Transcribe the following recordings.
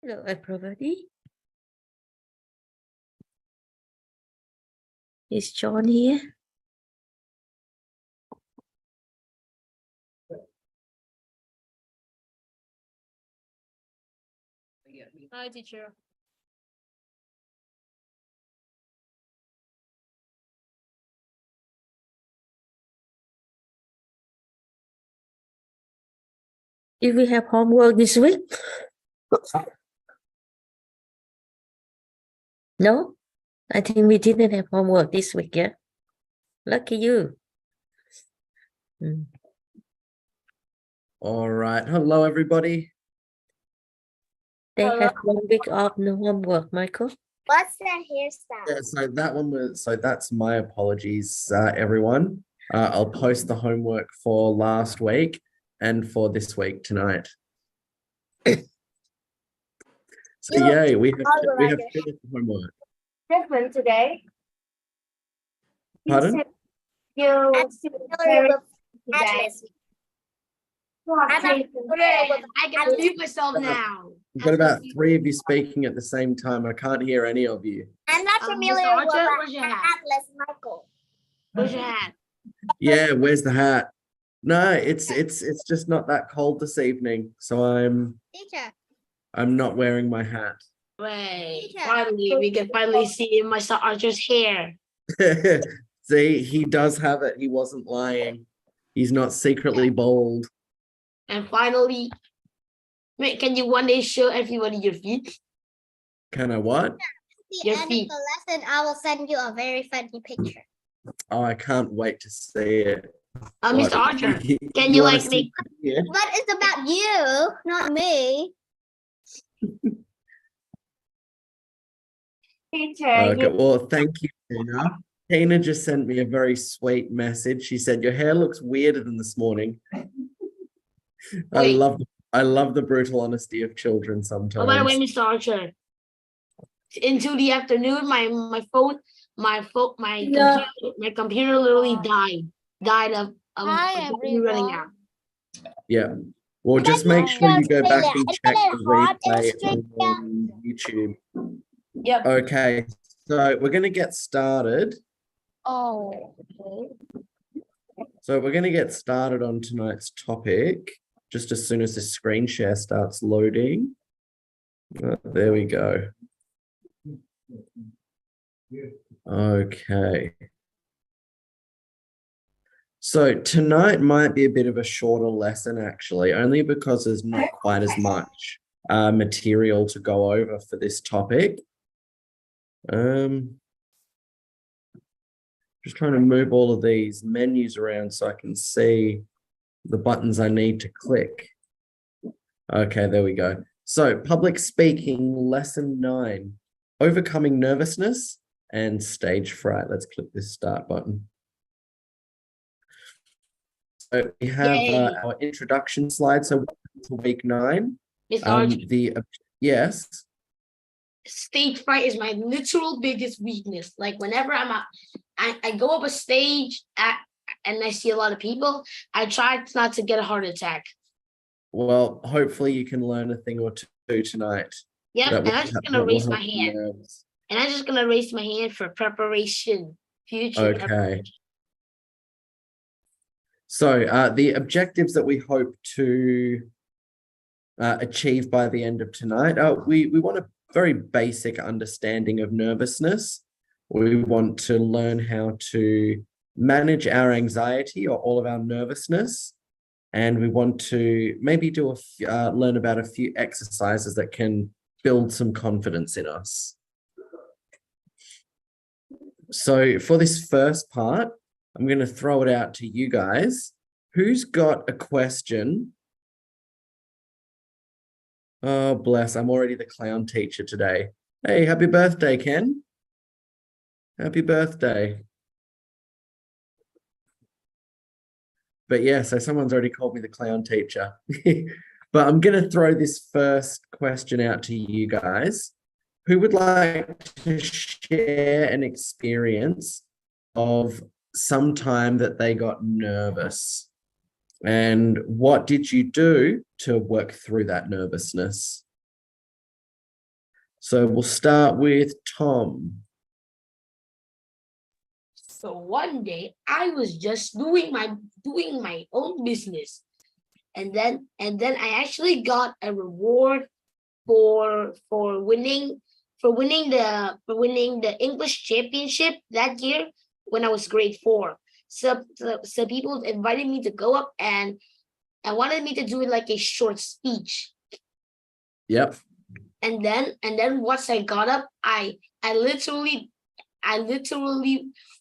Hello, everybody. Is John here? Hi, teacher. Did we have homework this week? No? I think we didn't have homework this week, yeah? Lucky you. Mm. All right. Hello, everybody. They Hello. have 1 week off, no homework, Michael. What's that hairstyle? Yeah, so that one was, so that's my apologies, everyone. I'll post the homework for last week and for this week tonight. So You- yay, we have Alright. finished the homework. Different today. Pardon? You Familiar with Atlas. I I'm can mute myself now. We've got about 3 of you speaking at the same time. I can't hear any of you. not Mr. familiar with Archer, where's your hat? Atlas, Michael. Where's your hat? Yeah, where's the hat? No, it's just not that cold this evening, so Teacher. I'm not wearing my hat. Wait, Teacher. finally, we can finally see Mr. Archer's hair. See, he does have it. He wasn't lying. He's not secretly bald. And finally, wait, can you one day show everybody your feet? Can I what? At the Your end of feet. the lesson, I will send you a very funny picture. Oh, I can't wait to see it. Mr. What, Archer, you- can you you wanna like see make it? But it's about you, not me. Okay, well, thank you, Tina. Tina just sent me a very sweet message. She said, your hair looks weirder than this morning. Wait. I love the brutal honesty of children Oh, by the way, sometimes. Mr. Archer, into the afternoon, my computer literally died of Hi, running out. Yeah. Well, just make sure you go back and check the replay on YouTube. Yep. Okay, so we're going to get started. Oh. So we're going to get started on tonight's topic just as soon as the screen share starts loading. There we go. Okay. So tonight might be a bit of a shorter lesson, actually, only because there's not quite as much material to go over for this topic. Just trying to move all of these menus around so I can see the buttons I need to click. Okay, there we go. So public speaking, lesson 9, overcoming nervousness and stage fright. Let's click this start button. So we have Yay. our introduction slide. So for week 9, Mr. Archer, yes. stage fright is my literal biggest weakness. Like whenever I go up a stage and I see a lot of people, I try not to get a heart attack. Well, hopefully you can learn a thing or two tonight. Yep, that and will I'm just help- gonna that will raise my help your hand. nerves. And I'm just gonna raise my hand for preparation. Future Okay. preparation. So the objectives that we hope to achieve by the end of tonight, we want a very basic understanding of nervousness. We want to learn how to manage our anxiety or all of our nervousness. And we want to maybe learn about a few exercises that can build some confidence in us. So for this first part, I'm going to throw it out to you guys. Who's got a question? Oh, bless. I'm already the clown teacher today. Hey, happy birthday, Ken. Happy birthday. But yeah, so someone's already called me the clown teacher. But I'm going to throw this first question out to you guys. Who would like to share an experience of some time that they got nervous? And what did you do to work through that nervousness? So we'll start with Tom. So one day I was just doing my own business, and then I actually got a reward for winning the English championship that year when I was grade 4. So people invited me to go up and wanted me to do like a short speech. Yep. And then once I got up, I literally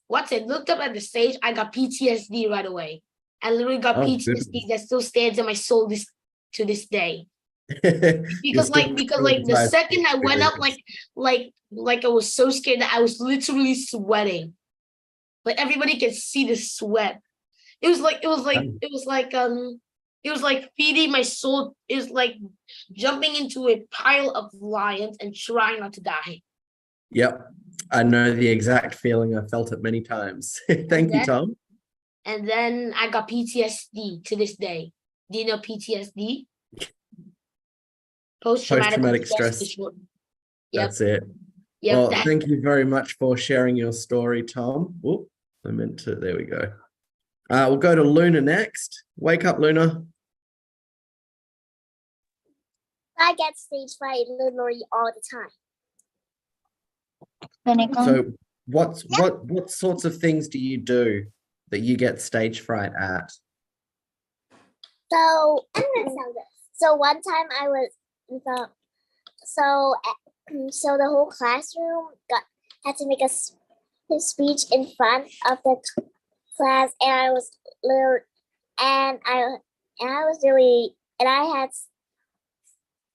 once I looked up at the stage, I got PTSD right away. I literally got Oh, PTSD goodness. that still stands in my soul to this day. You're Because still the traumatized second I by went up, this. like I was so scared that I was literally sweating. Like everybody could see the sweat. It was like feeding my soul. It was like jumping into a pile of lions and trying not to die. Yep. I know the exact feeling. I felt it many times. Thank you, then- Tom. And then I got PTSD to this day. Do you know PTSD? Post-traumatic stress. disorder. Yep. That's it. Yep. Well, that- thank you very much for sharing your story, Tom. Oh, I meant to, there we go. We'll go to Luna next. Wake up, Luna. I get stage fright literally all the time. So what sorts of things do you do that you get stage fright at? So, so one time I was so the whole classroom had to make a speech in front of the class, and I was and I had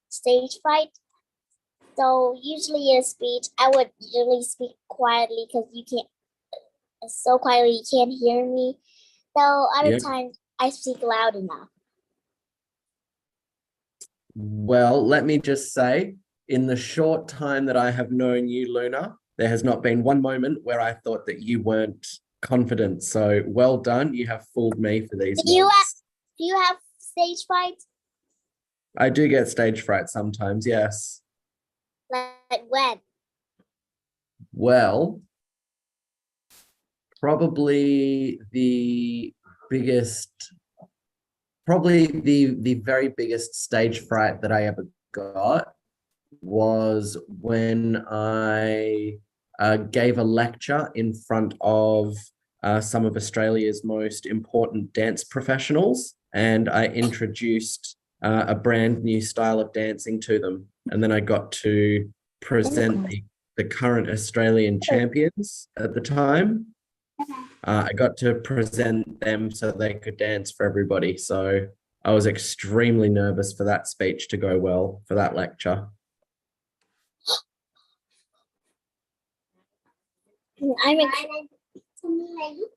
stage fright. So usually in a speech, I would usually speak quietly because you can't so quietly you can't hear me. So other Yep. times I speak loud enough. Well, let me just say, in the short time that I have known you, Luna, there has not been one moment where I thought that you weren't confident. So well done. You have fooled me for these Do you months. Do you have stage fright? I do get stage fright sometimes, yes. Like when? Well, probably the biggest, the very biggest stage fright that I ever got was when I gave a lecture in front of some of Australia's most important dance professionals, and I introduced a brand new style of dancing to them. And then I got to present the current Australian champions at the time. I got to present them so they could dance for everybody. So I was extremely nervous for that speech to go well, for that lecture. I'm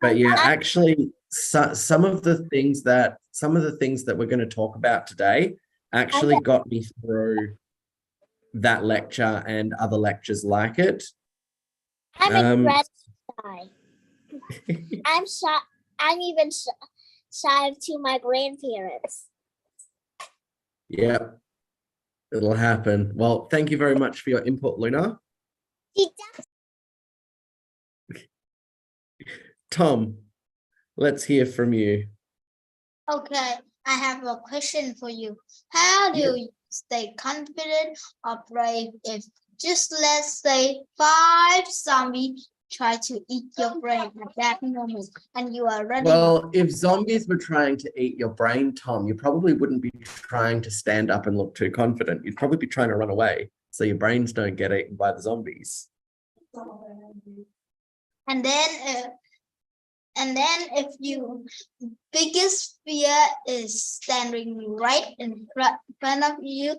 But yeah, actually, some of the things that we're going to talk about today actually got me through that lecture and other lectures like it. I'm Um, shy. I'm shy. I'm even shy to my grandparents. Yeah, it'll happen. Well, thank you very much for your input, Luna. Tom, let's hear from you. Okay, I have a question for you. How do you stay confident or brave if just let's say 5 zombies try to eat your brain at that moment and you are running? Well, if zombies were trying to eat your brain, Tom, you probably wouldn't be trying to stand up and look too confident. You'd probably be trying to run away so your brains don't get eaten by the zombies. And then if your biggest fear is standing right in front of you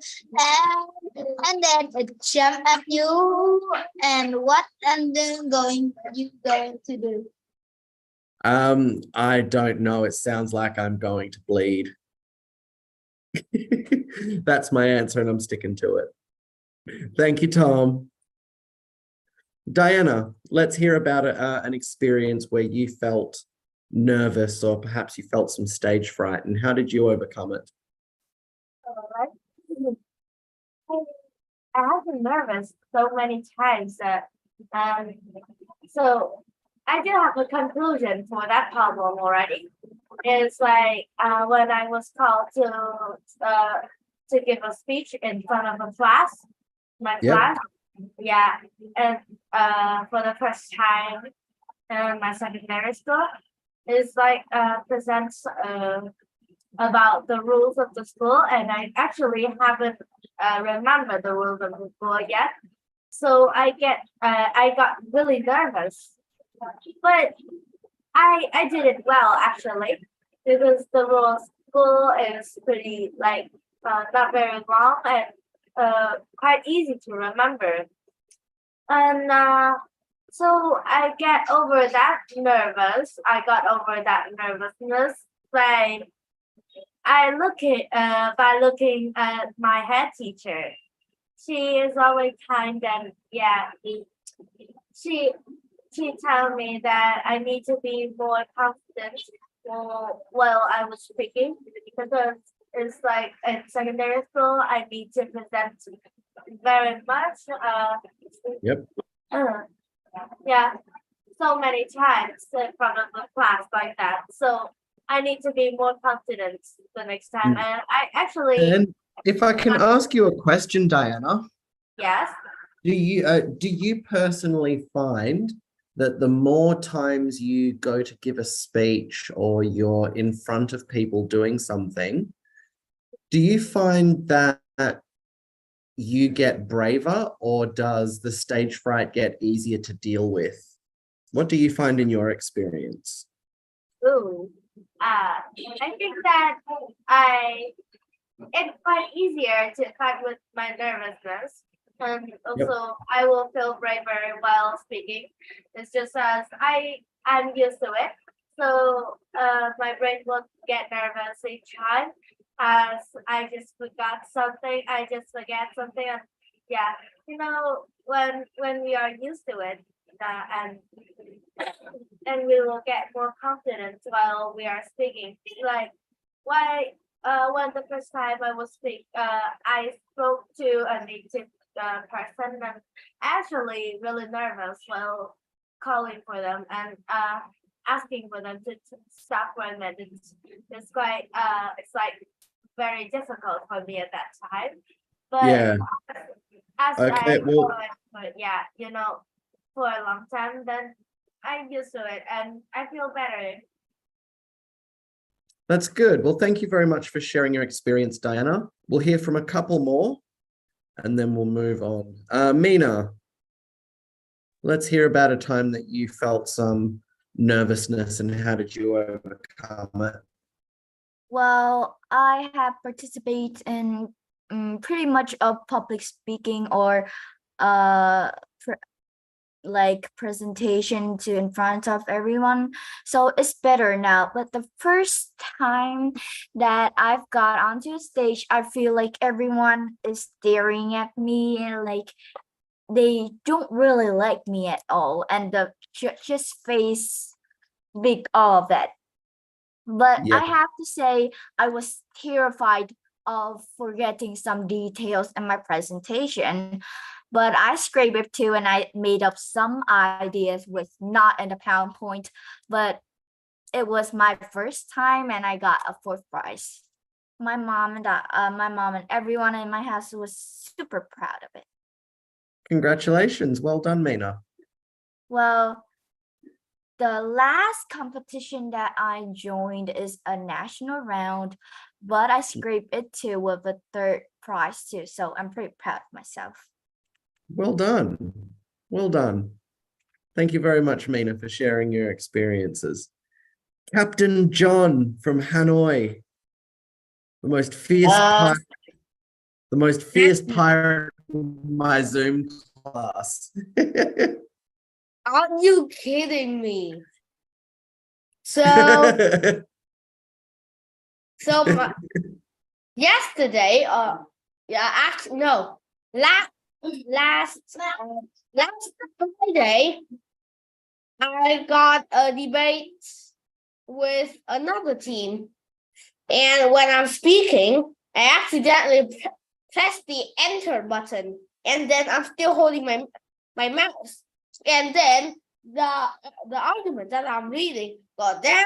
and then it jump at you, and what and then you going to do? I don't know. It sounds like I'm going to bleed. That's my answer, and I'm sticking to it. Thank you, Tom. Diana, let's hear about an experience where you felt nervous or perhaps you felt some stage fright, and how did you overcome it? I have been nervous so many times that so I do have a conclusion for that problem already. It's like when I was called to give a speech in front of a class, my Yep. class, yeah, and for the first time in my secondary school, it's like presents about the rules of the school, and I actually haven't remember the rules of the school yet. So I got really nervous, but I did it well actually, because the rules school is pretty like not very long and quite easy to remember. And so I get over that nervous. I got over that nervousness by by looking at my head teacher. She is always kind and yeah, she told me that I need to be more confident while I was speaking, because it's like in secondary school I need to present very much Yep. yeah, so many times in front of the class like that. So I need to be more confident the next time. And I actually, And if I can ask you a question, Diana, yes, do you personally find that the more times you go to give a speech or you're in front of people doing something, do you find that you get braver, or does the stage fright get easier to deal with? What do you find in your experience? ooh, I think that it's quite easier to fight with my nervousness. And also I will feel braver while speaking. It's just as I'm used to it. So my brain won't get nervous each time as I just forgot something. I just forget something. And yeah, when we are used to it, and we will get more confident while we are speaking. Like why when the first time I spoke to a native person, and actually really nervous while calling for them and asking for them to stop for a minute. It's quite it's like very difficult for me at that time. But Yeah. as Okay, I well- follow it for for a long time, then I'm used to it and I feel better. That's good. Well, thank you very much for sharing your experience, Diana. We'll hear from a couple more and then we'll move on. Mina, let's hear about a time that you felt some nervousness and how did you overcome it? Well, I have participated in pretty much of public speaking or like presentation to in front of everyone. So it's better now. But the first time that I've got onto a stage, I feel like everyone is staring at me and like they don't really like me at all. And the just face big all of that. But Yeah. I have to say, I was terrified of forgetting some details in my presentation. But I scraped it too, and I made up some ideas with not in the PowerPoint. But it was my first time, and I got a fourth prize. My mom and everyone in my house was super proud of it. Congratulations. Well done, Mina. Well, the last competition that I joined is a national round, but I scraped it too with a third prize too. So I'm pretty proud of myself. Well done. Well done. Thank you very much, Mina, for sharing your experiences. Captain John from Hanoi, the most fierce pirate in my Zoom class. Are you kidding me? So yesterday, actually no, last Friday, I got a debate with another team, and when I'm speaking, I accidentally pressed the enter button, and then I'm still holding my mouse, and then the argument that I'm reading got down,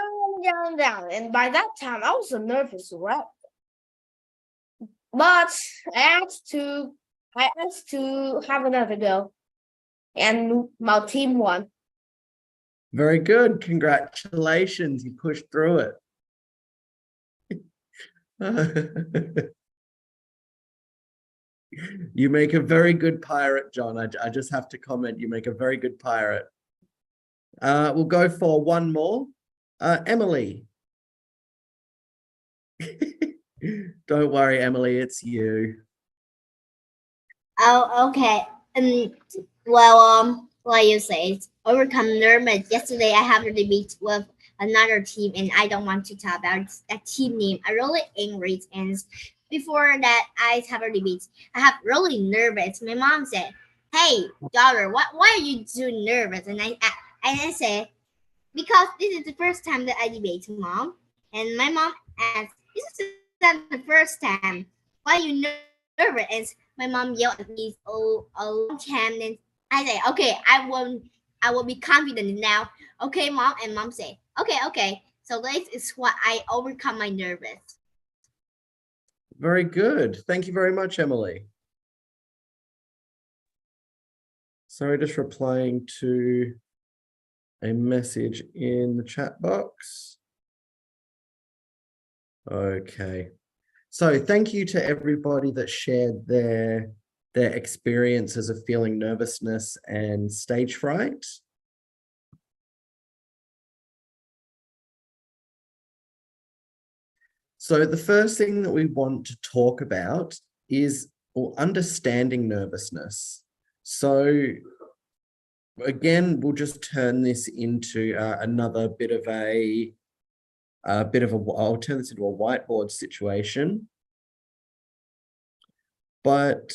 and by that time I was a nervous wreck. But I asked to have another go, and my team won. Very good. Congratulations. You pushed through it. You make a very good pirate, John. I just have to comment, you make a very good pirate. We'll go for one more. Emily. Don't worry, Emily, it's you. Oh, okay. Well, like you said, overcome nervous. Yesterday, I have a debate with another team, and I don't want to talk about that team name. I'm really angry, and before that, I have a debate. I have really nervous. My mom said, "Hey, daughter, why are you so nervous?" And I said, "Because this is the first time that I debate, Mom." And my mom asked, "This is not the first time. Why are you nervous?" And my mom yelled at me a long time. And I said, "Okay, I will be confident now." "Okay, Mom." And Mom said, "Okay." So this is what I overcome my nervous. Very good. Thank you very much, Emily. Sorry, just replying to a message in the chat box. Okay. So thank you to everybody that shared their experiences of feeling nervousness and stage fright. So the first thing that we want to talk about is understanding nervousness. So again, we'll just turn this into another bit of I'll turn this into a whiteboard situation. But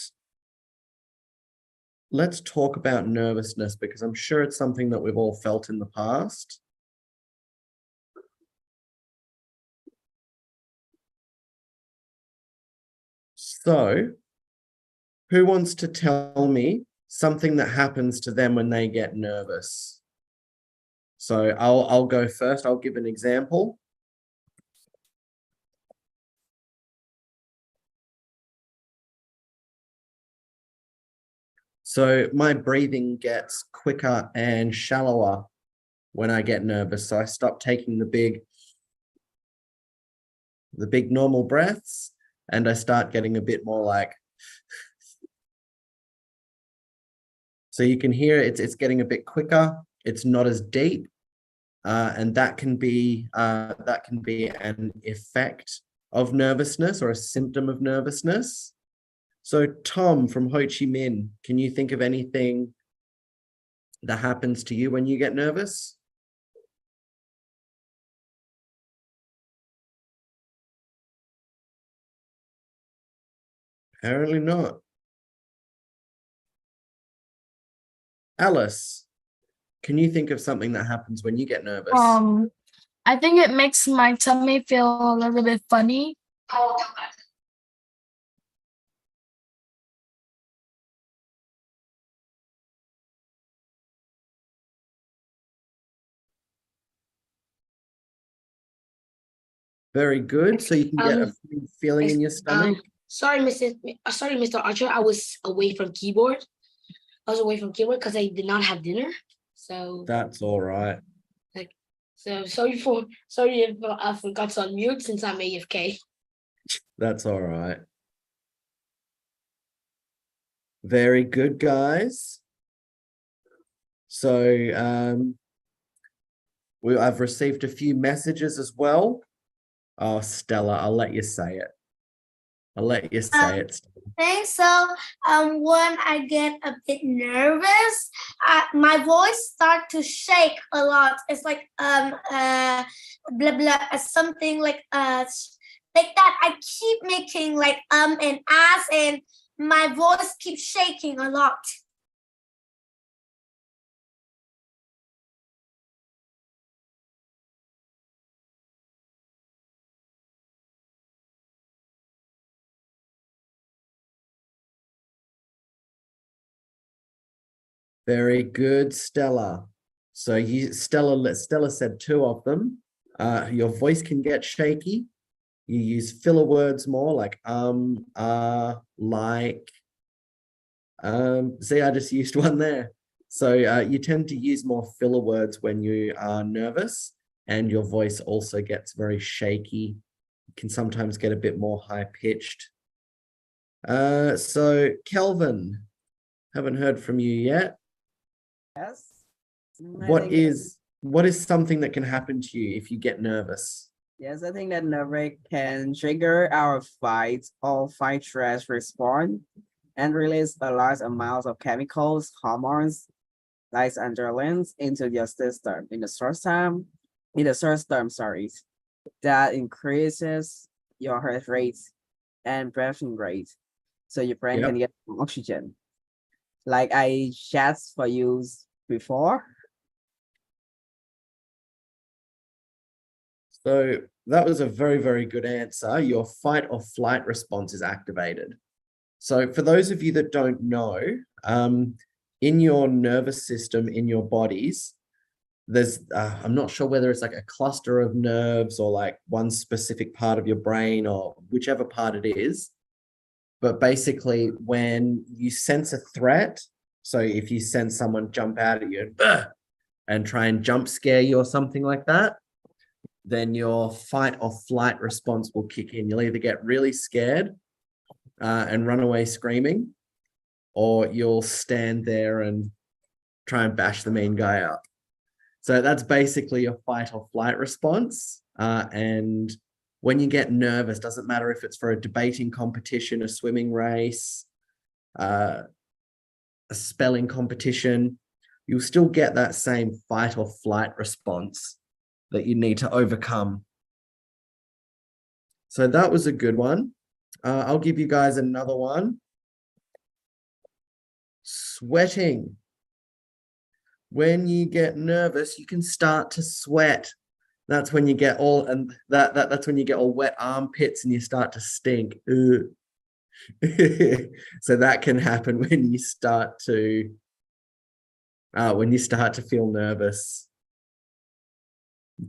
let's talk about nervousness, because I'm sure it's something that we've all felt in the past. So, who wants to tell me something that happens to them when they get nervous? So I'll go first. I'll give an example. So my breathing gets quicker and shallower when I get nervous. So I stop taking the big normal breaths, and I start getting a bit more like, so you can hear it's getting a bit quicker. It's not as deep, and that can be an effect of nervousness or a symptom of nervousness. So Tom from Ho Chi Minh, can you think of anything that happens to you when you get nervous? Apparently not. Alice, can you think of something that happens when you get nervous? I think it makes my tummy feel a little bit funny. Very good. So you can get a feeling in your stomach. Sorry, Mr. Archer. I was away from keyboard. Because I did not have dinner. So That's all right. So sorry if I forgot to unmute since I'm AFK. That's all right. Very good, guys. So I've received a few messages as well. Oh, Stella, I'll let you say it. I'll let you say it. Think so. When I get a bit nervous, my voice start to shake a lot. It's like blah blah something like that. I keep making like and as, and my voice keeps shaking a lot. Very good, Stella. So Stella said 2 of them. Your voice can get shaky. You use filler words more like like. See, I just used one there. So you tend to use more filler words when you are nervous, and your voice also gets very shaky. You can sometimes get a bit more high pitched. So Kelvin, haven't heard from you yet. Yes. I What think is something that can happen to you if you get nervous? Yes, I think that nerve can trigger our fight or fight stress response and release a large amount of chemicals, hormones, like adrenaline into your system in the short term, sorry, that increases your heart rate and breathing rate. So your brain can get more oxygen. Like I chat for you before. So that was a very, very good answer. Your fight or flight response is activated. So for those of you that don't know, in your nervous system, in your bodies, there's, I'm not sure whether it's like a cluster of nerves or like one specific part of your brain or whichever part it is. But basically when you sense a threat, so if you sense someone jump out at you and try and jump scare you or something like that, then your fight or flight response will kick in. You'll either get really scared and run away screaming, or you'll stand there and try and bash the mean guy up. So that's basically your fight or flight response. And when you get nervous, doesn't matter if it's for a debating competition, a swimming race, a spelling competition, you'll still get that same fight or flight response that you need to overcome. So that was a good one. I'll give you guys another one. Sweating. When you get nervous, you can start to sweat. That's when you get all, and that's when you get all wet armpits and you start to stink. So that can happen when you start to feel nervous.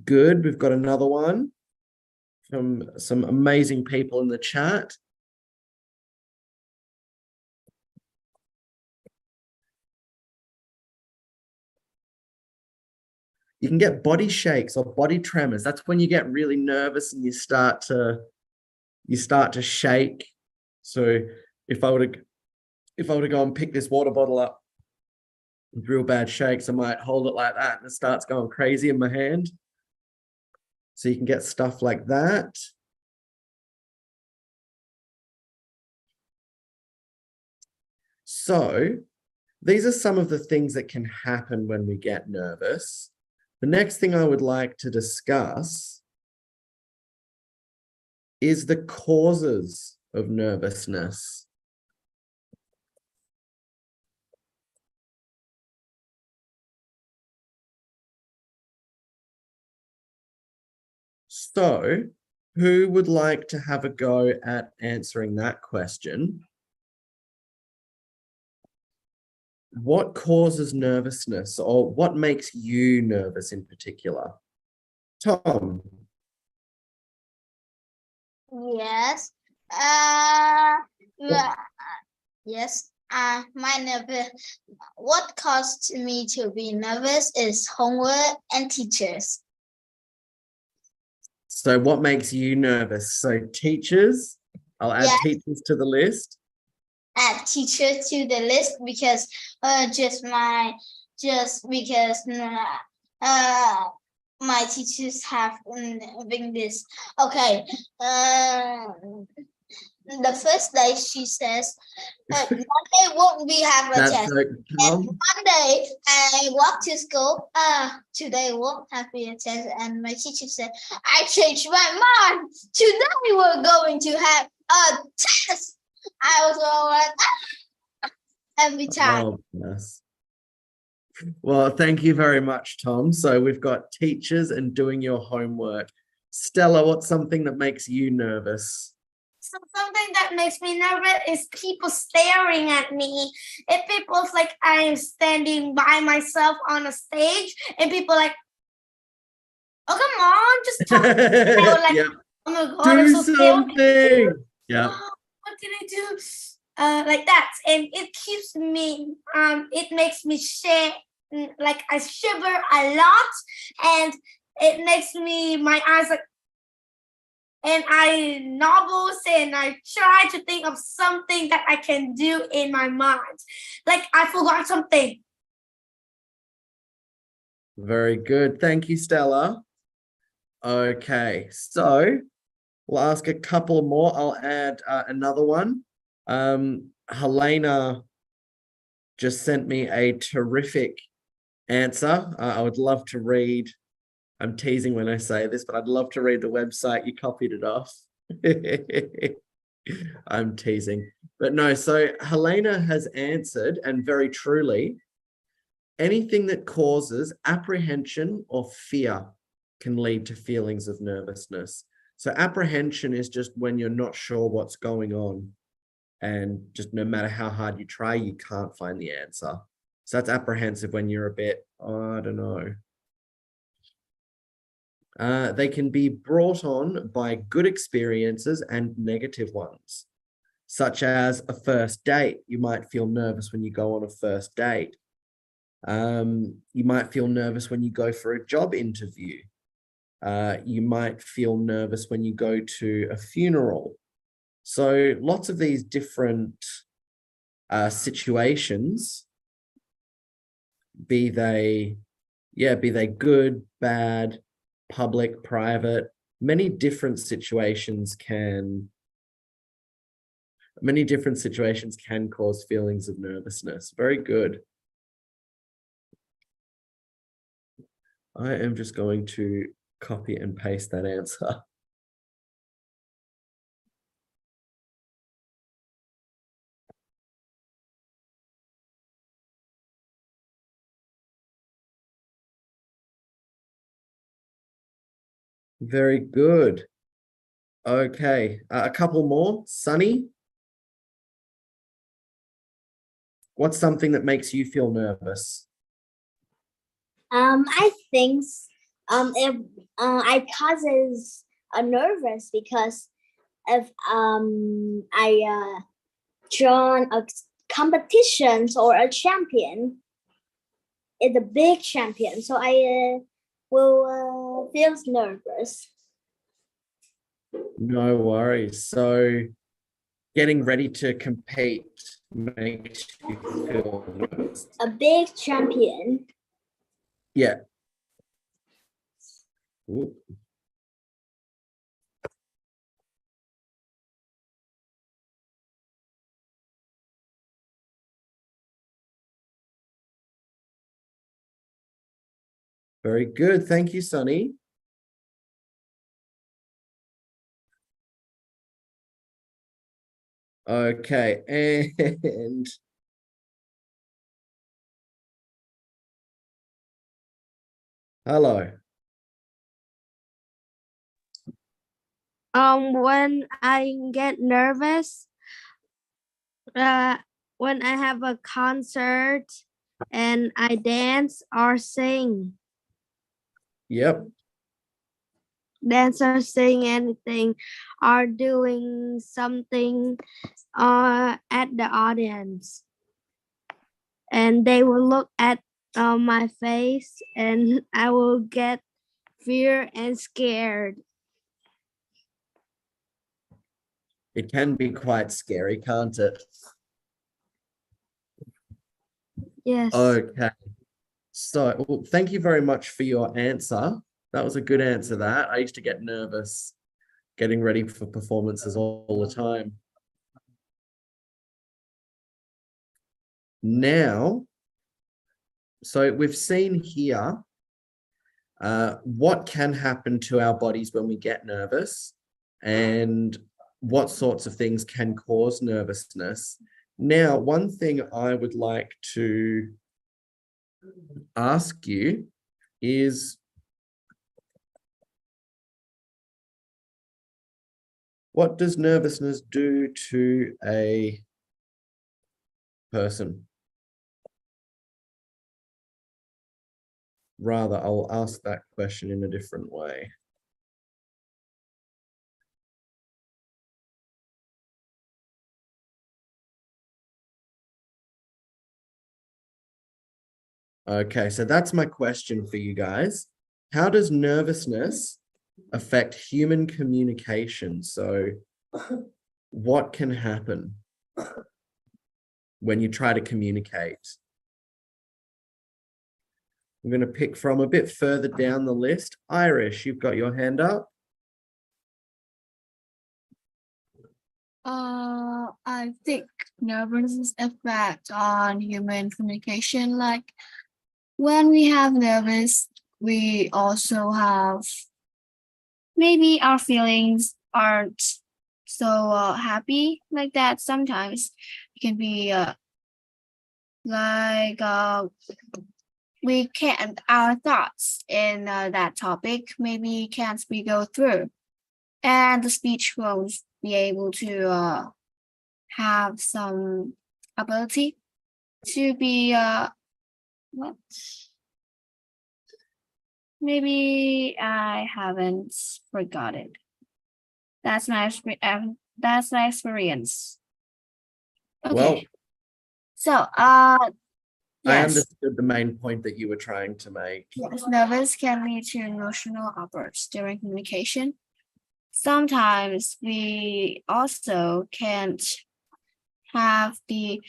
Good. We've got another one from some amazing people in the chat. You can get body shakes or body tremors. That's when you get really nervous and you start to shake. So if I were to go and pick this water bottle up with real bad shakes, I might hold it like that and it starts going crazy in my hand. So you can get stuff like that. So these are some of the things that can happen when we get nervous. The next thing I would like to discuss is the causes of nervousness. So, who would like to have a go at answering that question? What causes nervousness, or what makes you nervous in particular? Tom. Yes. Yes. My nervous. What caused me to be nervous is homework and teachers. So what makes you nervous? So teachers, I'll add teachers to the list. Add teachers to the list because my teachers have been this. Okay. the first day she says, Monday won't we have a That's test? so And Tom. Monday I walk to school. Today won't have be a test. And my teacher said, I changed my mind. Today we're going to have a test. I was all like, every time. Oh, yes. Well, thank you very much, Tom. So we've got teachers and doing your homework. Stella, what's something that makes you nervous? So something that makes me nervous is people staring at me. If people's like I'm standing by myself on a stage and people like, oh come on, just talk. Like, Yeah. oh my god, Do I'm so scared. something. Yeah. Oh, what can I do? Like that, and it keeps me. It makes me shake. Like I shiver a lot, and it makes me my eyes like. And I nobbles and I try to think of something that I can do in my mind. Like I forgot something. Very good. Thank you, Stella. Okay, so we'll ask a couple more. I'll add another one. Helena just sent me a terrific answer. I would love to read. I'm teasing when I say this, but I'd love to read the website. You copied it off. I'm teasing. But no, so Helena has answered, and very truly, anything that causes apprehension or fear can lead to feelings of nervousness. So apprehension is just when you're not sure what's going on, and just no matter how hard you try, you can't find the answer. So that's apprehensive when you're a bit, oh, I don't know. They can be brought on by good experiences and negative ones, such as a first date. You might feel nervous when you go on a first date. You might feel nervous when you go for a job interview. You might feel nervous when you go to a funeral. So lots of these different situations, be they good, bad, public, private, many different situations can cause feelings of nervousness. Very good. I am just going to copy and paste that answer. Very good. Okay, a couple more. Sunny, what's something that makes you feel nervous? I think if I causes nervous because if I join a competition or a champion, it's a big champion, so I will feel nervous. No worries. So getting ready to compete makes you feel nervous. A big champion. Yeah. Ooh. Very good. Thank you, Sunny. Okay, and hello. When I get nervous, when I have a concert and I dance or sing. Yep. Dance or sing anything or doing something at the audience. And they will look at my face and I will get fear and scared. It can be quite scary, can't it? Yes. Okay. So, well, thank you very much for your answer. That was a good answer, that. I used to get nervous getting ready for performances all the time. Now, so we've seen here what can happen to our bodies when we get nervous and what sorts of things can cause nervousness. Now, one thing I would like to ask you is, what does nervousness do to a person? Rather, I'll ask that question in a different way. Okay, so that's my question for you guys. How does nervousness affect human communication? So what can happen when you try to communicate? I'm going to pick from a bit further down the list. Irish, you've got your hand up. I think nervousness effect on human communication. Like when we have nervous, we also have maybe our feelings aren't so happy like that. Sometimes it can be like we can't, our thoughts in that topic maybe can't we go through, and the speech won't be able to have some ability to be what? Maybe I haven't forgot it. That's my experience. Okay. Well, So I yes. understood the main point that you were trying to make. Yes, nervous can lead to emotional outbursts during communication. Sometimes we also can't have the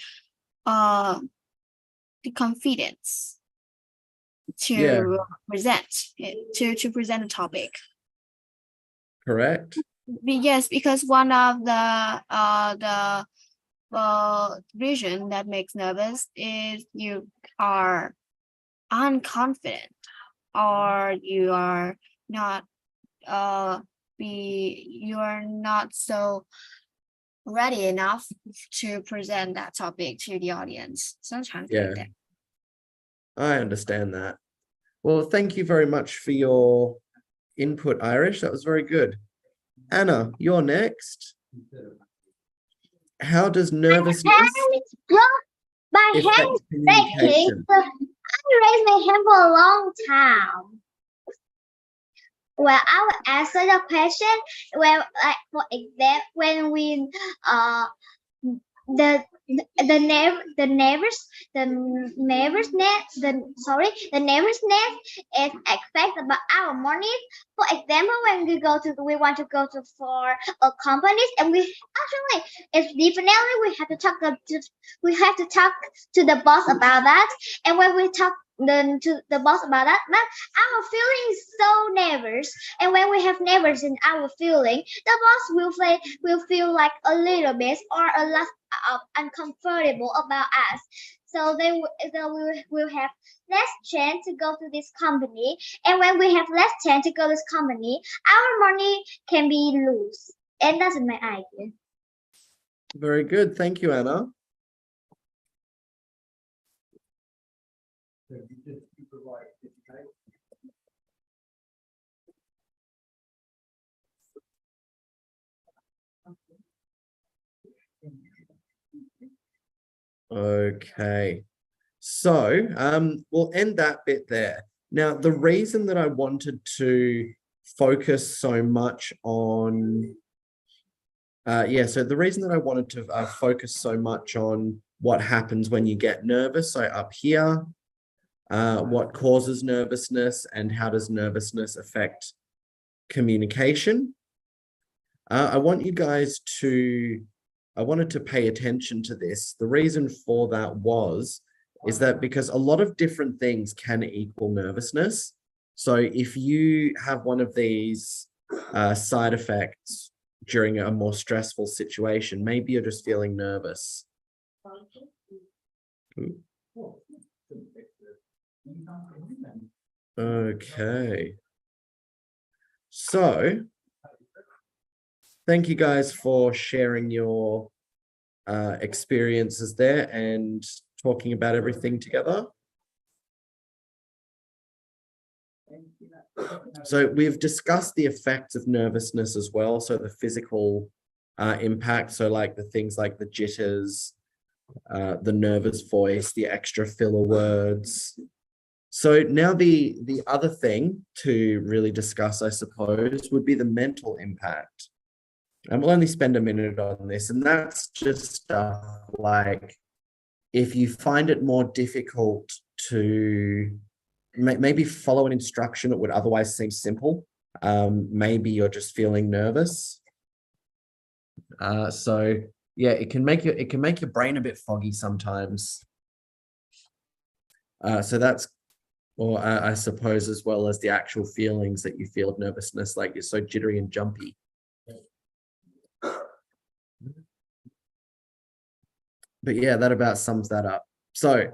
confidence to Yeah. present it, to present a topic. Correct. Yes, because one of the reason that makes nervous is you are unconfident, or you are not you are not so ready enough to present that topic to the audience. Sometimes Yeah. like that. I understand that. Well, thank you very much for your input, Irish. That was very good. Anna, you're next. How does nervousness My hand affect is breaking. communication? So I raised my hand for a long time. Well, I will answer the question when, like, for example, when we the nervousness is affected by our morning. For example, when we want to go to for a companies, and we actually it's definitely we have to talk to the boss about that. And when we talk to the boss about that, our feeling is so nervous. And when we have nervous in our feeling, the boss will feel like a little bit or a lot uncomfortable about us. So they will have less chance to go to this company. And when we have less chance to go to this company, our money can be loose. And that's my idea. Very good. Thank you, Anna. Okay. So we'll end that bit there. Now, the reason that I wanted to focus so much on so the reason that I wanted to focus so much on what happens when you get nervous, so up here, what causes nervousness and how does nervousness affect communication. I wanted to pay attention to this. The reason for that is that because a lot of different things can equal nervousness. So if you have one of these side effects during a more stressful situation, maybe you're just feeling nervous. Okay. So, thank you guys for sharing your experiences there and talking about everything together. So we've discussed the effects of nervousness as well. So the physical impact. So like the things like the jitters, the nervous voice, the extra filler words. So now the other thing to really discuss, I suppose, would be the mental impact. And we'll only spend a minute on this, and that's just stuff like if you find it more difficult to maybe follow an instruction that would otherwise seem simple, maybe you're just feeling nervous. So yeah, it can make your brain a bit foggy sometimes. So that's, or I suppose, as well as the actual feelings that you feel of nervousness, like you're so jittery and jumpy. But yeah, that about sums that up. So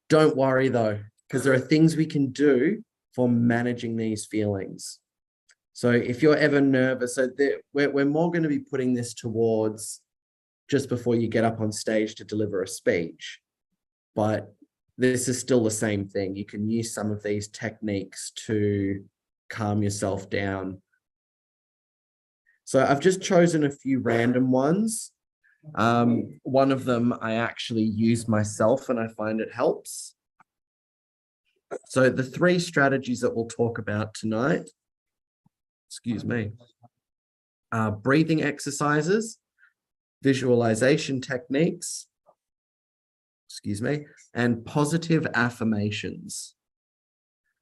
don't worry though, because there are things we can do for managing these feelings. So if you're ever nervous, so we're more going to be putting this towards just before you get up on stage to deliver a speech. But this is still the same thing. You can use some of these techniques to calm yourself down. So I've just chosen a few random ones. One of them I actually use myself and I find it helps. So the 3 strategies that we'll talk about tonight, excuse me, are breathing exercises, visualization techniques, excuse me, and positive affirmations.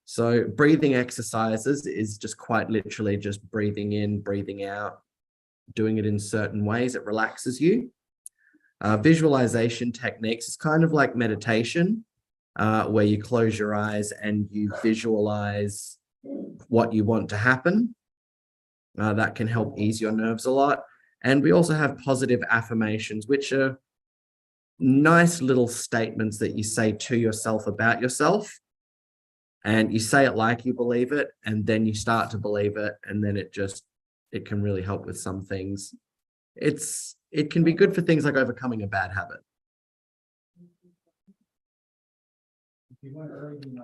So breathing exercises is just quite literally just breathing in, breathing out, doing it in certain ways. It relaxes you. Visualization techniques is kind of like meditation, where you close your eyes and you visualize what you want to happen. That can help ease your nerves a lot. And we also have positive affirmations, which are nice little statements that you say to yourself about yourself. And you say it like you believe it, and then you start to believe it, and then it can really help with some things. It can be good for things like overcoming a bad habit.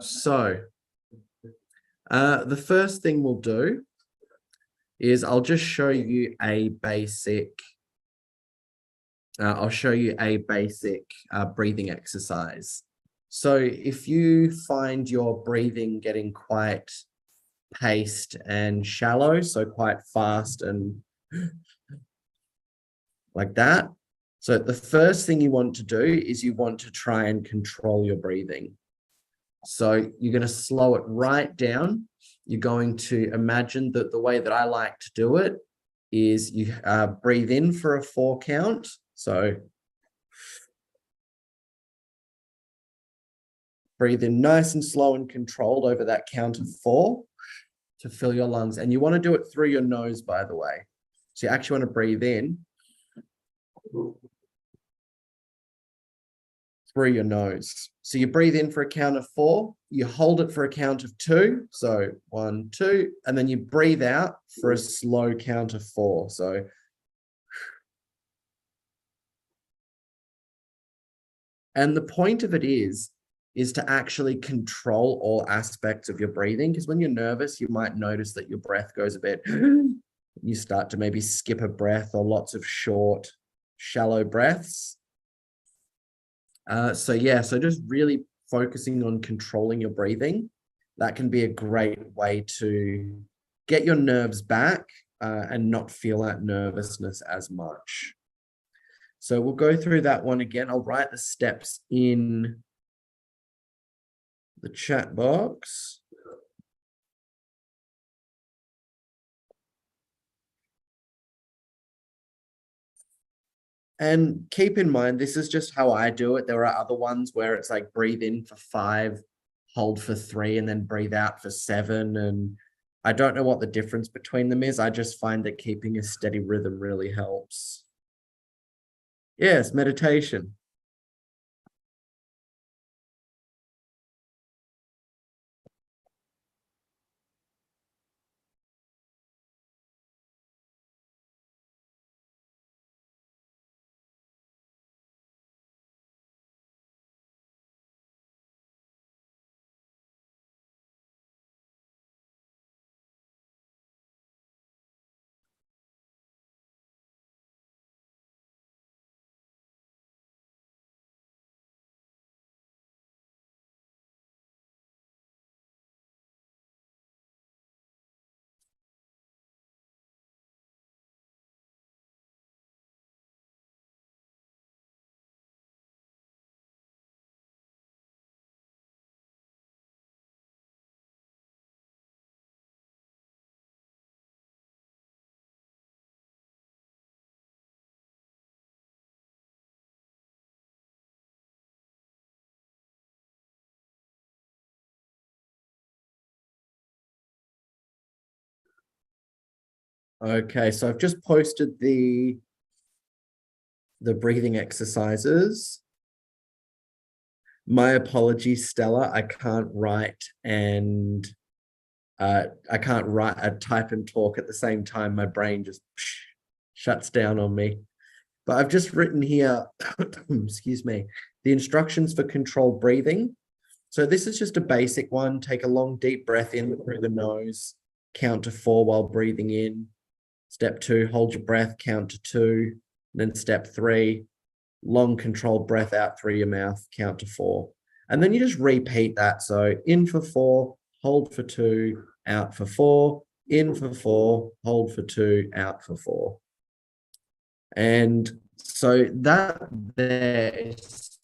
So the first thing we'll do is I'll just show you a basic breathing exercise. So if you find your breathing getting quite paced and shallow, so quite fast and like that. So the first thing you want to do is you want to try and control your breathing. So you're going to slow it right down. You're going to imagine that the way that I like to do it is you breathe in for a 4 count. So breathe in nice and slow and controlled over that count of 4 to fill your lungs. And you want to do it through your nose, by the way. So you actually want to breathe in through your nose. So you breathe in for a count of 4, you hold it for a count of 2. So 1, 2, and then you breathe out for a slow count of 4. So and the point of it is to actually control all aspects of your breathing, because when you're nervous, you might notice that your breath goes a bit, you start to maybe skip a breath or lots of short, shallow breaths. So just really focusing on controlling your breathing, that can be a great way to get your nerves back and not feel that nervousness as much. So we'll go through that one again. I'll write the steps in the chat box. And keep in mind, this is just how I do it. There are other ones where it's like breathe in for 5, hold for 3, and then breathe out for 7. And I don't know what the difference between them is. I just find that keeping a steady rhythm really helps. Yes, meditation. Okay, so I've just posted the breathing exercises. My apologies, Stella. I can't write and type and talk at the same time. My brain just shuts down on me. But I've just written here, excuse me, the instructions for controlled breathing. So this is just a basic one. Take a long, deep breath in through the nose, count to 4 while breathing in. Step 2, hold your breath, count to 2. And then step 3, long controlled breath out through your mouth, count to 4. And then you just repeat that. So in for 4, hold for 2, out for 4, in for 4, hold for 2, out for 4. And so that there's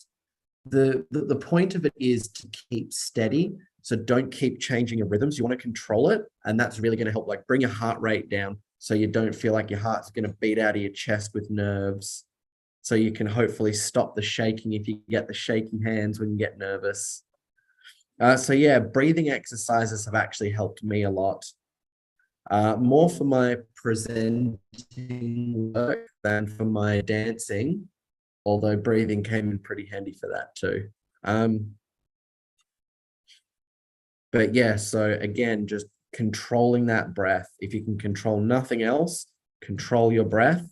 the point of it is to keep steady. So don't keep changing your rhythms. You want to control it. And that's really going to help like bring your heart rate down so you don't feel like your heart's going to beat out of your chest with nerves. So you can hopefully stop the shaking if you get the shaky hands when you get nervous. So yeah, breathing exercises have actually helped me a lot. More for my presenting work than for my dancing, although breathing came in pretty handy for that too. But yeah, so again, just controlling that breath. If you can control nothing else, control your breath,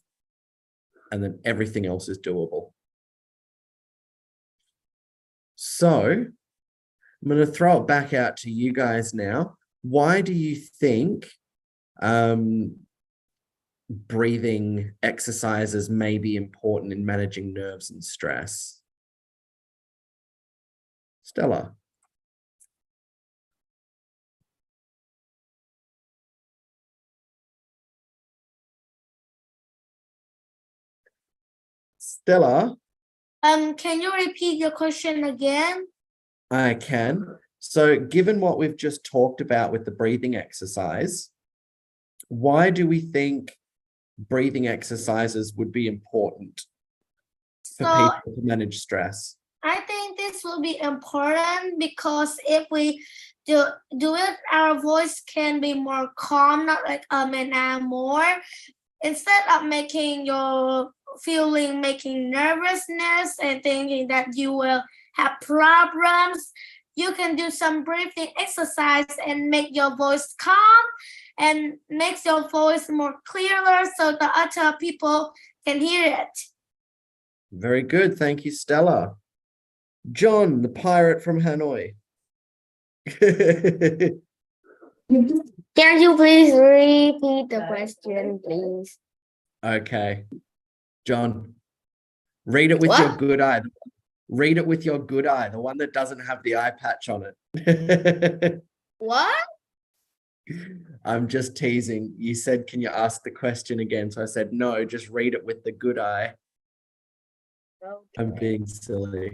and then everything else is doable. So I'm going to throw it back out to you guys now. Why do you think breathing exercises may be important in managing nerves and stress? Stella. Stella. Can you repeat your question again? I can. So given what we've just talked about with the breathing exercise, why do we think breathing exercises would be important for So people to manage stress? I think this will be important because if we do it, our voice can be more calm, not like and more. Instead of making nervousness and thinking that you will have problems, you can do some breathing exercise and make your voice calm and makes your voice more clearer so the other people can hear it. Very good. Thank you, Stella. John, the pirate from Hanoi. Can you please repeat the question, please? Okay. John, read it with your good eye. Read it with your good eye, the one that doesn't have the eye patch on it. What? I'm just teasing. You said, can you ask the question again? So I said, no, just read it with the good eye. Okay. I'm being silly.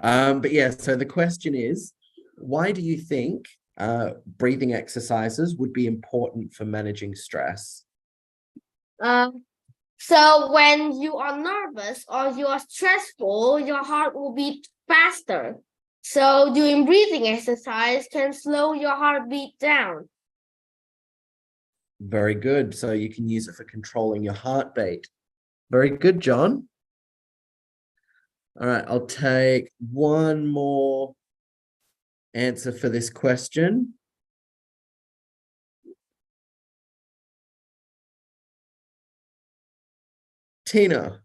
But yeah, so the question is, why do you think breathing exercises would be important for managing stress? So when you are nervous or you are stressful, your heart will beat faster. So doing breathing exercise can slow your heartbeat down. Very good. So you can use it for controlling your heartbeat. Very good, John. All right, I'll take one more answer for this question. Tina.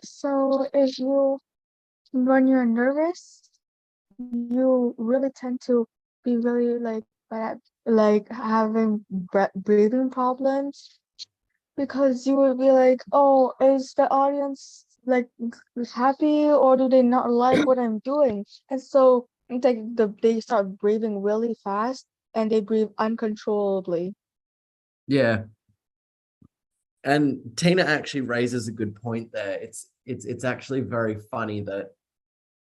So when you're nervous, you really tend to be really bad, like having breathing problems, because you will be like, oh, is the audience like happy or do they not like what I'm doing? And so they start breathing really fast and they breathe uncontrollably. Yeah. And Tina actually raises a good point there. It's actually very funny that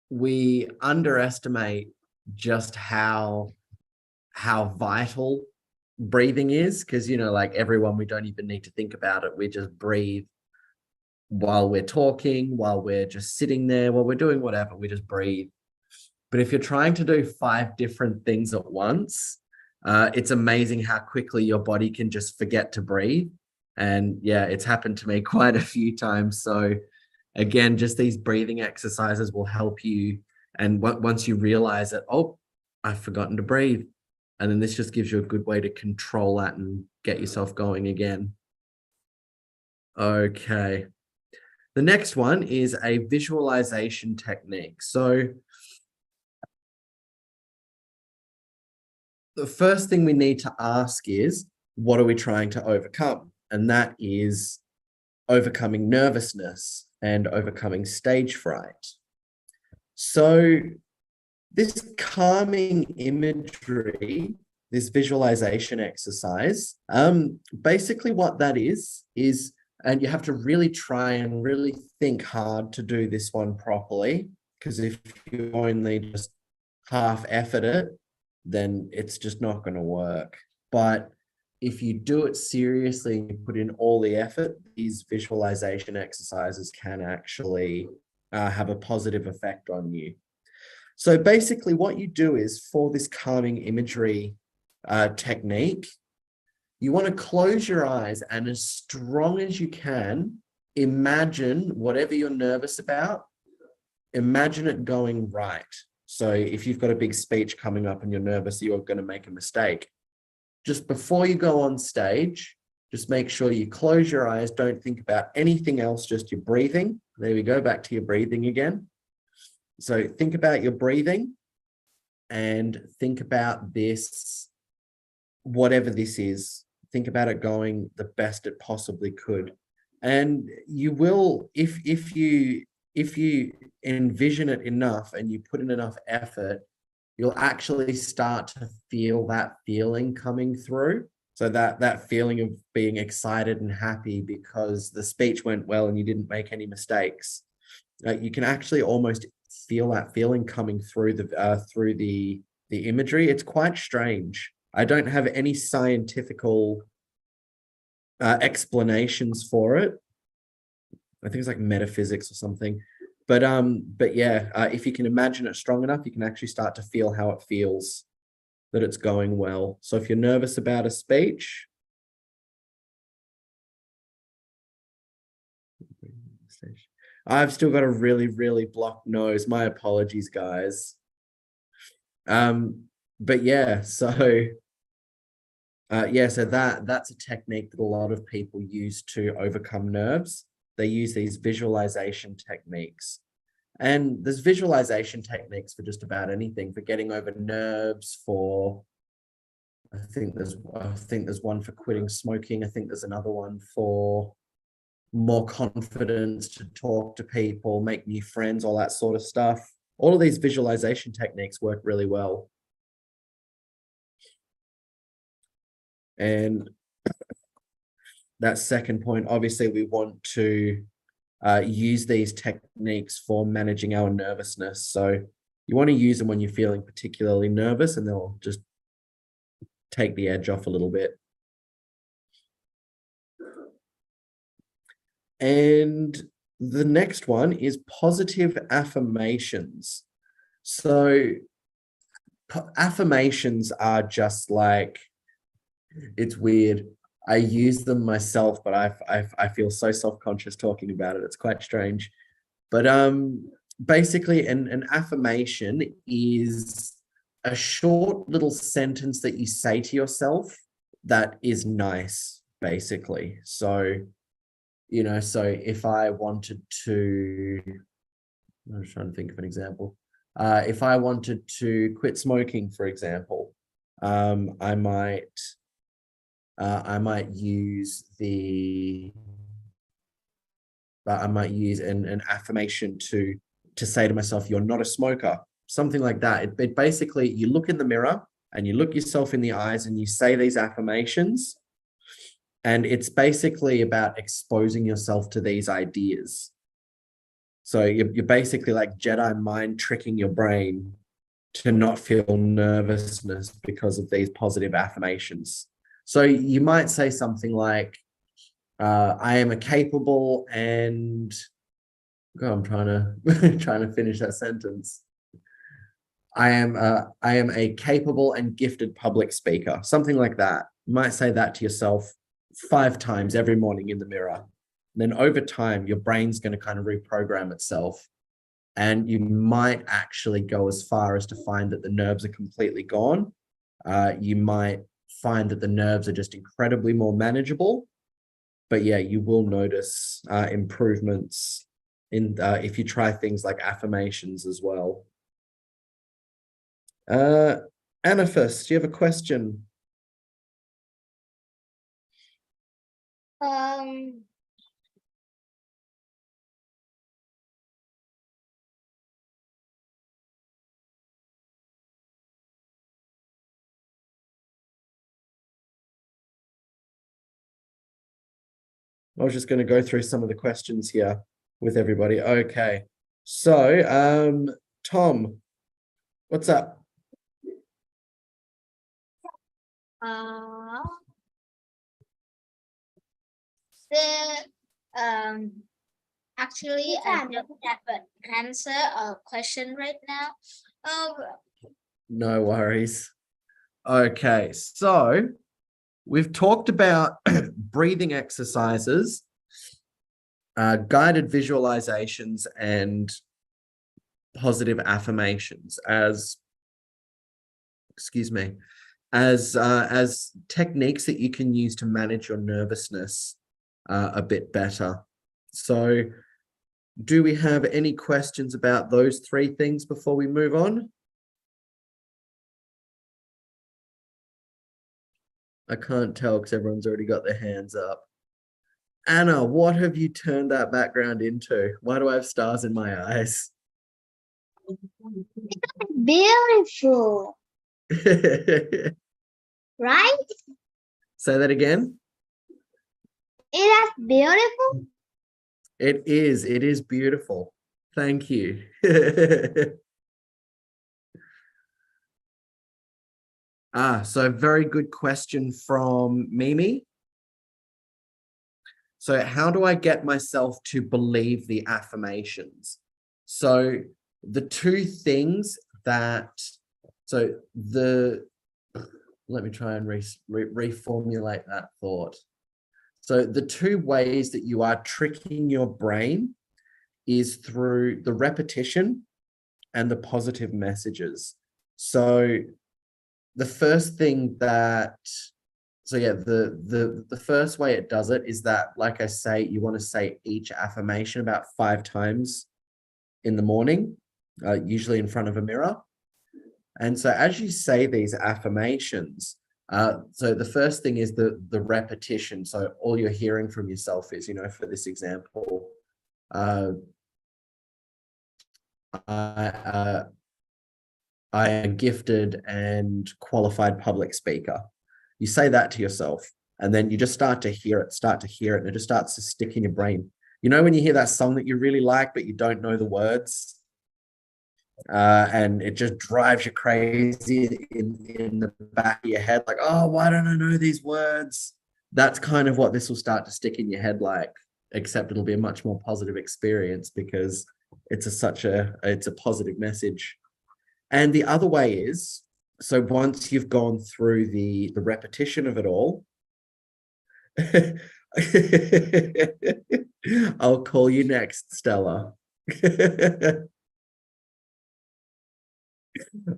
we underestimate just how vital breathing is, because like everyone, we don't even need to think about it. We just breathe while we're talking, while we're just sitting there, while we're doing whatever, we just breathe. But if you're trying to do 5 different things at once, It's amazing how quickly your body can just forget to breathe. And yeah, it's happened to me quite a few times. So again, just these breathing exercises will help you. And once you realize that, oh, I've forgotten to breathe. And then this just gives you a good way to control that and get yourself going again. Okay. The next one is a visualization technique. So the first thing we need to ask is, what are we trying to overcome? And that is overcoming nervousness and overcoming stage fright. So this calming imagery, this visualization exercise, basically what that is, and you have to really try and really think hard to do this one properly, because if you only just half effort it, then it's just not going to work. But if you do it seriously and you put in all the effort, these visualization exercises can actually have a positive effect on you. So basically what you do is, for this calming imagery technique, you want to close your eyes and, as strong as you can, imagine whatever you're nervous about, imagine it going right. So if you've got a big speech coming up and you're nervous, you're going to make a mistake. Just before you go on stage, just make sure you close your eyes. Don't think about anything else, just your breathing. There we go, back to your breathing again. So think about your breathing and think about this, whatever this is, think about it going the best it possibly could. And you will, if you envision it enough and you put in enough effort, you'll actually start to feel that feeling coming through. So that feeling of being excited and happy because the speech went well and you didn't make any mistakes. You can actually almost feel that feeling coming through the imagery. It's quite strange. I don't have any scientifical explanations for it. I think it's like metaphysics or something. But yeah, if you can imagine it strong enough, you can actually start to feel how it feels, that it's going well. So if you're nervous about a speech, I've still got a really, really blocked nose. My apologies, guys. But yeah, so that's a technique that a lot of people use to overcome nerves. They use these visualization techniques. And there's visualization techniques for just about anything, for getting over nerves, for I think there's one for quitting smoking. I think there's another one for more confidence to talk to people, make new friends, all that sort of stuff. All of these visualization techniques work really well. And that second point, obviously we want to use these techniques for managing our nervousness. So you want to use them when you're feeling particularly nervous, and they'll just take the edge off a little bit. And the next one is positive affirmations. So affirmations are just like, it's weird. I use them myself, but I feel so self-conscious talking about it. It's quite strange. But basically an affirmation is a short little sentence that you say to yourself that is nice, basically. So, you know, so if I wanted to, I'm just trying to think of an example. If I wanted to quit smoking, for example, I might use an affirmation to say to myself, "You're not a smoker," something like that. It basically, you look in the mirror and you look yourself in the eyes and you say these affirmations, and it's basically about exposing yourself to these ideas. So you're basically like Jedi mind tricking your brain to not feel nervousness because of these positive affirmations. So you might say something like, I am a capable and, God, I'm trying to finish that sentence. I am a capable and gifted public speaker, something like that. You might say that to yourself 5 times every morning in the mirror. Then over time, your brain's going to kind of reprogram itself. And you might actually go as far as to find that the nerves are completely gone. You might find that the nerves are just incredibly more manageable. But yeah, you will notice improvements in if you try things like affirmations as well. Anaphis, do you have a question? I was just going to go through some of the questions here with everybody. Okay. So, Tom, what's up? Actually, I don't have an answer or question right now. No worries. Okay, so we've talked about breathing exercises, guided visualizations, and positive affirmations as, excuse me, as techniques that you can use to manage your nervousness a bit better. So do we have any questions about those 3 things before we move on? I can't tell because everyone's already got their hands up. Anna, what have you turned that background into? Why do I have stars in my eyes? Beautiful, Say right? that again. It is beautiful. It is beautiful. Thank you. So very good question from Mimi. So how do I get myself to believe the affirmations? So the 2 things that, let me try and reformulate that thought. So the 2 ways that you are tricking your brain is through the repetition and the positive messages. So the first thing that, the first way it does it is that, like I say, you want to say each affirmation about 5 times in the morning, usually in front of a mirror. And so as you say these affirmations, so the first thing is the repetition. So all you're hearing from yourself is, for this example, I am a gifted and qualified public speaker. You say that to yourself, and then you just start to hear it, and it just starts to stick in your brain. When you hear that song that you really like, but you don't know the words, and it just drives you crazy in the back of your head, like, oh, why don't I know these words? That's kind of what this will start to stick in your head like, except it'll be a much more positive experience because it's a positive message. And the other way is, so once you've gone through the repetition of it all, I'll call you next, Stella.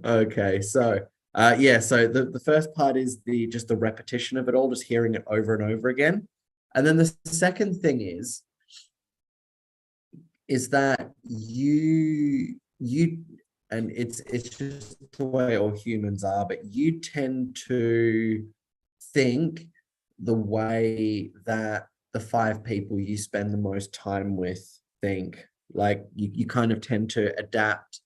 Okay, so so the first part is just the repetition of it all, just hearing it over and over again. And then the second thing is that you and it's just the way all humans are, but you tend to think the way that the 5 people you spend the most time with think. Like you kind of tend to adapt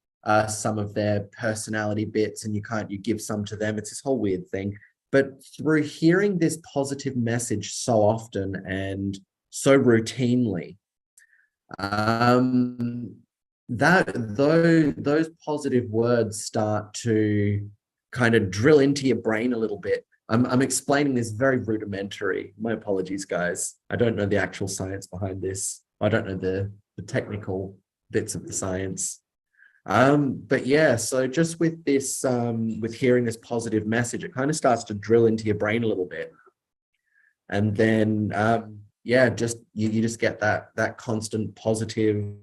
some of their personality bits, and you give some to them. It's this whole weird thing. But through hearing this positive message so often and so routinely, those positive words start to kind of drill into your brain a little bit. I'm explaining this very rudimentary. My apologies, guys. I don't know the actual science behind this. I don't know the technical bits of the science. But yeah, so just with this, with hearing this positive message, it kind of starts to drill into your brain a little bit. And then, yeah, just you just get that constant positive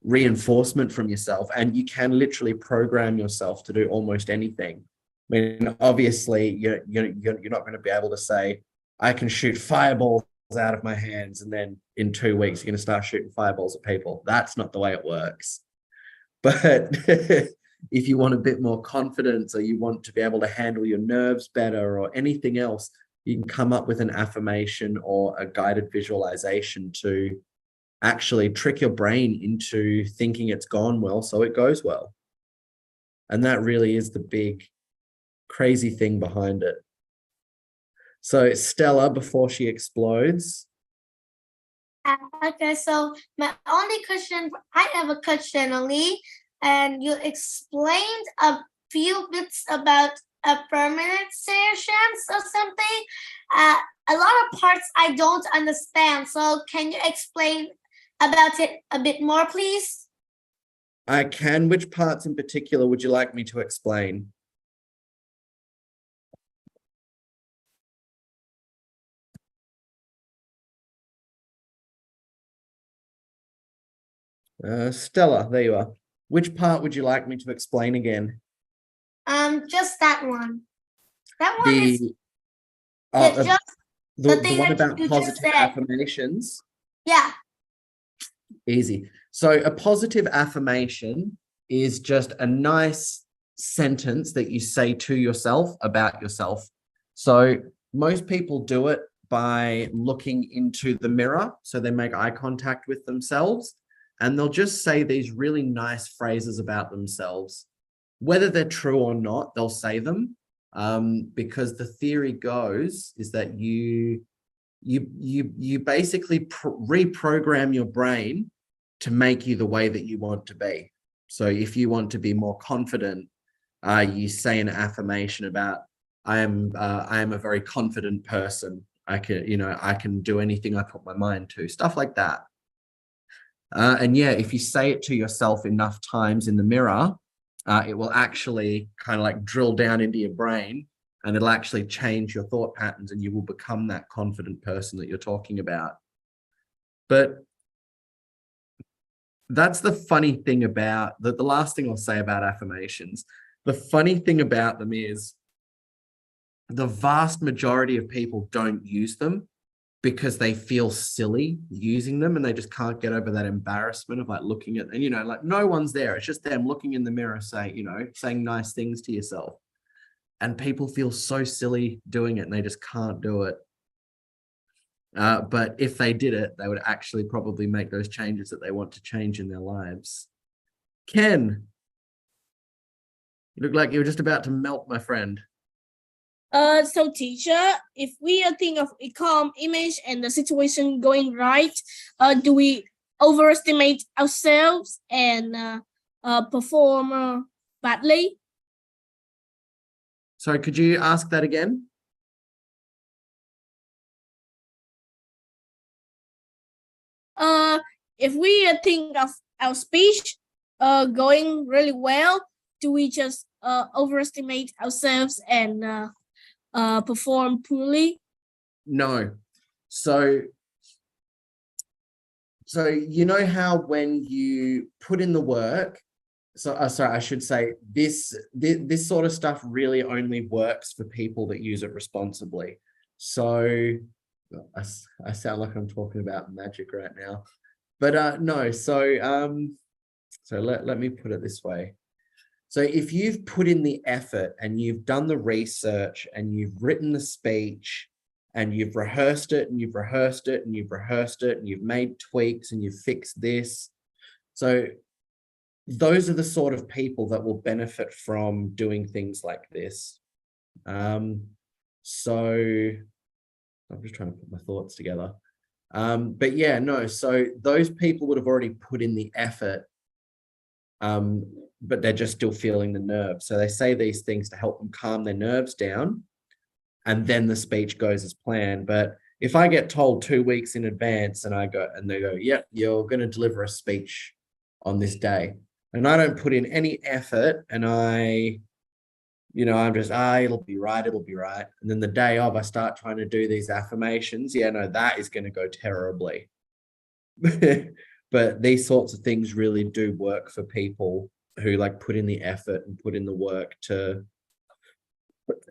reinforcement from yourself, and you can literally program yourself to do almost anything. I mean, obviously, you're not going to be able to say, I can shoot fireballs out of my hands, and then in 2 weeks you're going to start shooting fireballs at people. That's not the way it works. But if you want a bit more confidence, or you want to be able to handle your nerves better, or anything else, you can come up with an affirmation or a guided visualization to actually trick your brain into thinking it's gone well, so it goes well. And that really is the big crazy thing behind it. So Stella, before she explodes. Okay, so my only question, I have a question only, and you explained a few bits about a permanent sessions or something. A lot of parts I don't understand, so can you explain about it a bit more, please? I can. Which parts in particular would you like me to explain? Stella, there you are. Which part would you like me to explain again? Just that one. That one is The, just the thing one that about you just positive said. affirmations? Yeah. Easy. So a positive affirmation is just a nice sentence that you say to yourself about yourself. So most people do it by looking into the mirror. So they make eye contact with themselves, and they'll just say these really nice phrases about themselves. Whether they're true or not, they'll say them, because the theory goes is that you basically reprogram your brain to make you the way that you want to be. So if you want to be more confident, you say an affirmation about, I am a very confident person. I can do anything I put my mind to, stuff like that. And yeah, if you say it to yourself enough times in the mirror, it will actually kind of like drill down into your brain, and it'll actually change your thought patterns, and you will become that confident person that you're talking about. But that's the funny thing about the last thing I'll say about affirmations. The funny thing about them is the vast majority of people don't use them because they feel silly using them, and they just can't get over that embarrassment of like looking at, and like no one's there. It's just them looking in the mirror, saying nice things to yourself. And people feel so silly doing it, and they just can't do it. But if they did it, they would actually probably make those changes that they want to change in their lives. Ken, you look like you were just about to melt, my friend. So teacher, if we think of a calm image and the situation going right, do we overestimate ourselves and perform badly? Sorry, could you ask that again? If we think of our speech going really well, do we just overestimate ourselves and perform poorly? No. So you know how when you put in the work, sorry, I should say this sort of stuff really only works for people that use it responsibly. So I sound like I'm talking about magic right now, but no. So let me put it this way. So if you've put in the effort and you've done the research and you've written the speech and you've rehearsed it and you've rehearsed it and you've rehearsed it and you've made tweaks and you've fixed this. So those are the sort of people that will benefit from doing things like this. So I'm just trying to put my thoughts together. But yeah, no, so those people would have already put in the effort, but they're just still feeling the nerves. So they say these things to help them calm their nerves down, and then the speech goes as planned. But if I get told 2 weeks in advance and they go, yeah, you're going to deliver a speech on this day, and I don't put in any effort and I'm just, it'll be right. And then the day of, I start trying to do these affirmations. Yeah, no, that is going to go terribly. But these sorts of things really do work for people who like put in the effort and put in the work to,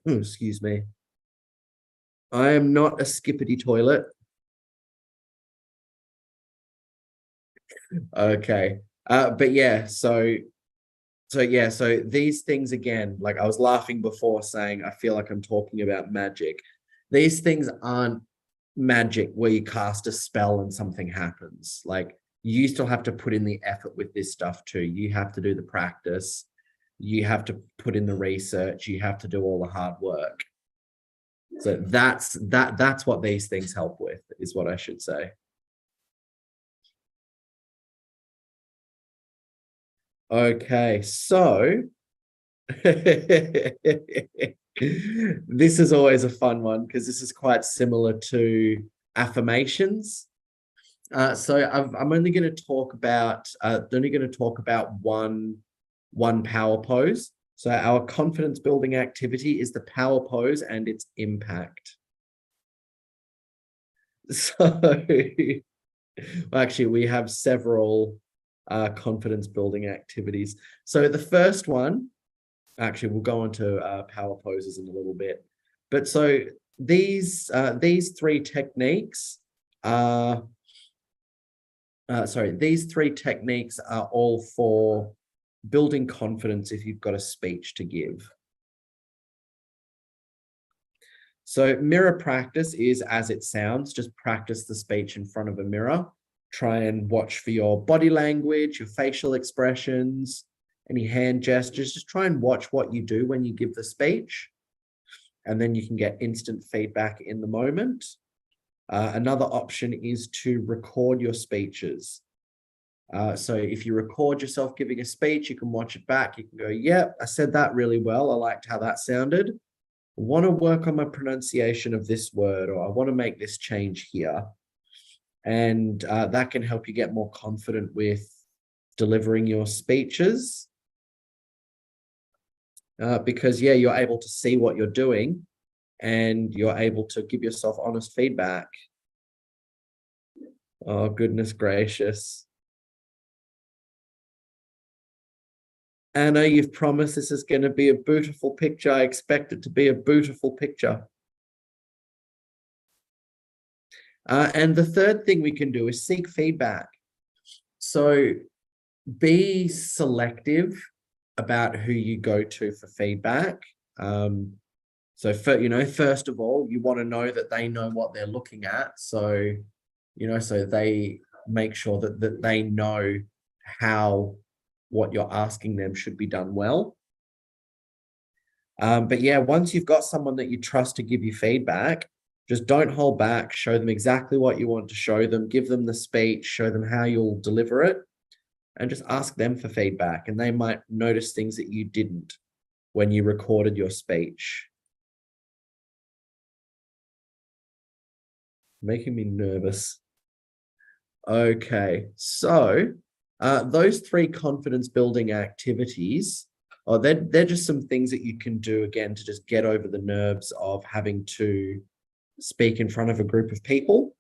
excuse me. I am not a skippity toilet. Okay. But yeah, so these things again, like I was laughing before saying, I feel like I'm talking about magic. These things aren't magic where you cast a spell and something happens. Like you still have to put in the effort with this stuff too. You have to do the practice. You have to put in the research. You have to do all the hard work. So that's what these things help with, is what I should say. Okay, so this is always a fun one because this is quite similar to affirmations. So I'm only going to talk about one power pose. So our confidence building activity is the power pose and its impact. So well, actually, we have several confidence building activities. So the first one, actually, we'll go on to power poses in a little bit. But so these three techniques are all for building confidence if you've got a speech to give. So mirror practice is as it sounds, just practice the speech in front of a mirror. Try and watch for your body language, your facial expressions, any hand gestures. Just try and watch what you do when you give the speech. And then you can get instant feedback in the moment. Another option is to record your speeches. So if you record yourself giving a speech, you can watch it back. You can go, yep, I said that really well. I liked how that sounded. I want to work on my pronunciation of this word, or I want to make this change here. And that can help you get more confident with delivering your speeches. Because, yeah, you're able to see what you're doing and you're able to give yourself honest feedback. Oh, goodness gracious. Anna, you've promised this is going to be a beautiful picture. I expect it to be a beautiful picture. And the third thing we can do is seek feedback. So be selective about who you go to for feedback. So first of all, you want to know that they know what they're looking at. So, so they make sure that they know how what you're asking them should be done well. But yeah, once you've got someone that you trust to give you feedback, just don't hold back. Show them exactly what you want to show them. Give them the speech. Show them how you'll deliver it. And just ask them for feedback. And they might notice things that you didn't when you recorded your speech. Making me nervous. Okay, so those three confidence building activities, they're just some things that you can do, again, to just get over the nerves of having to speak in front of a group of people.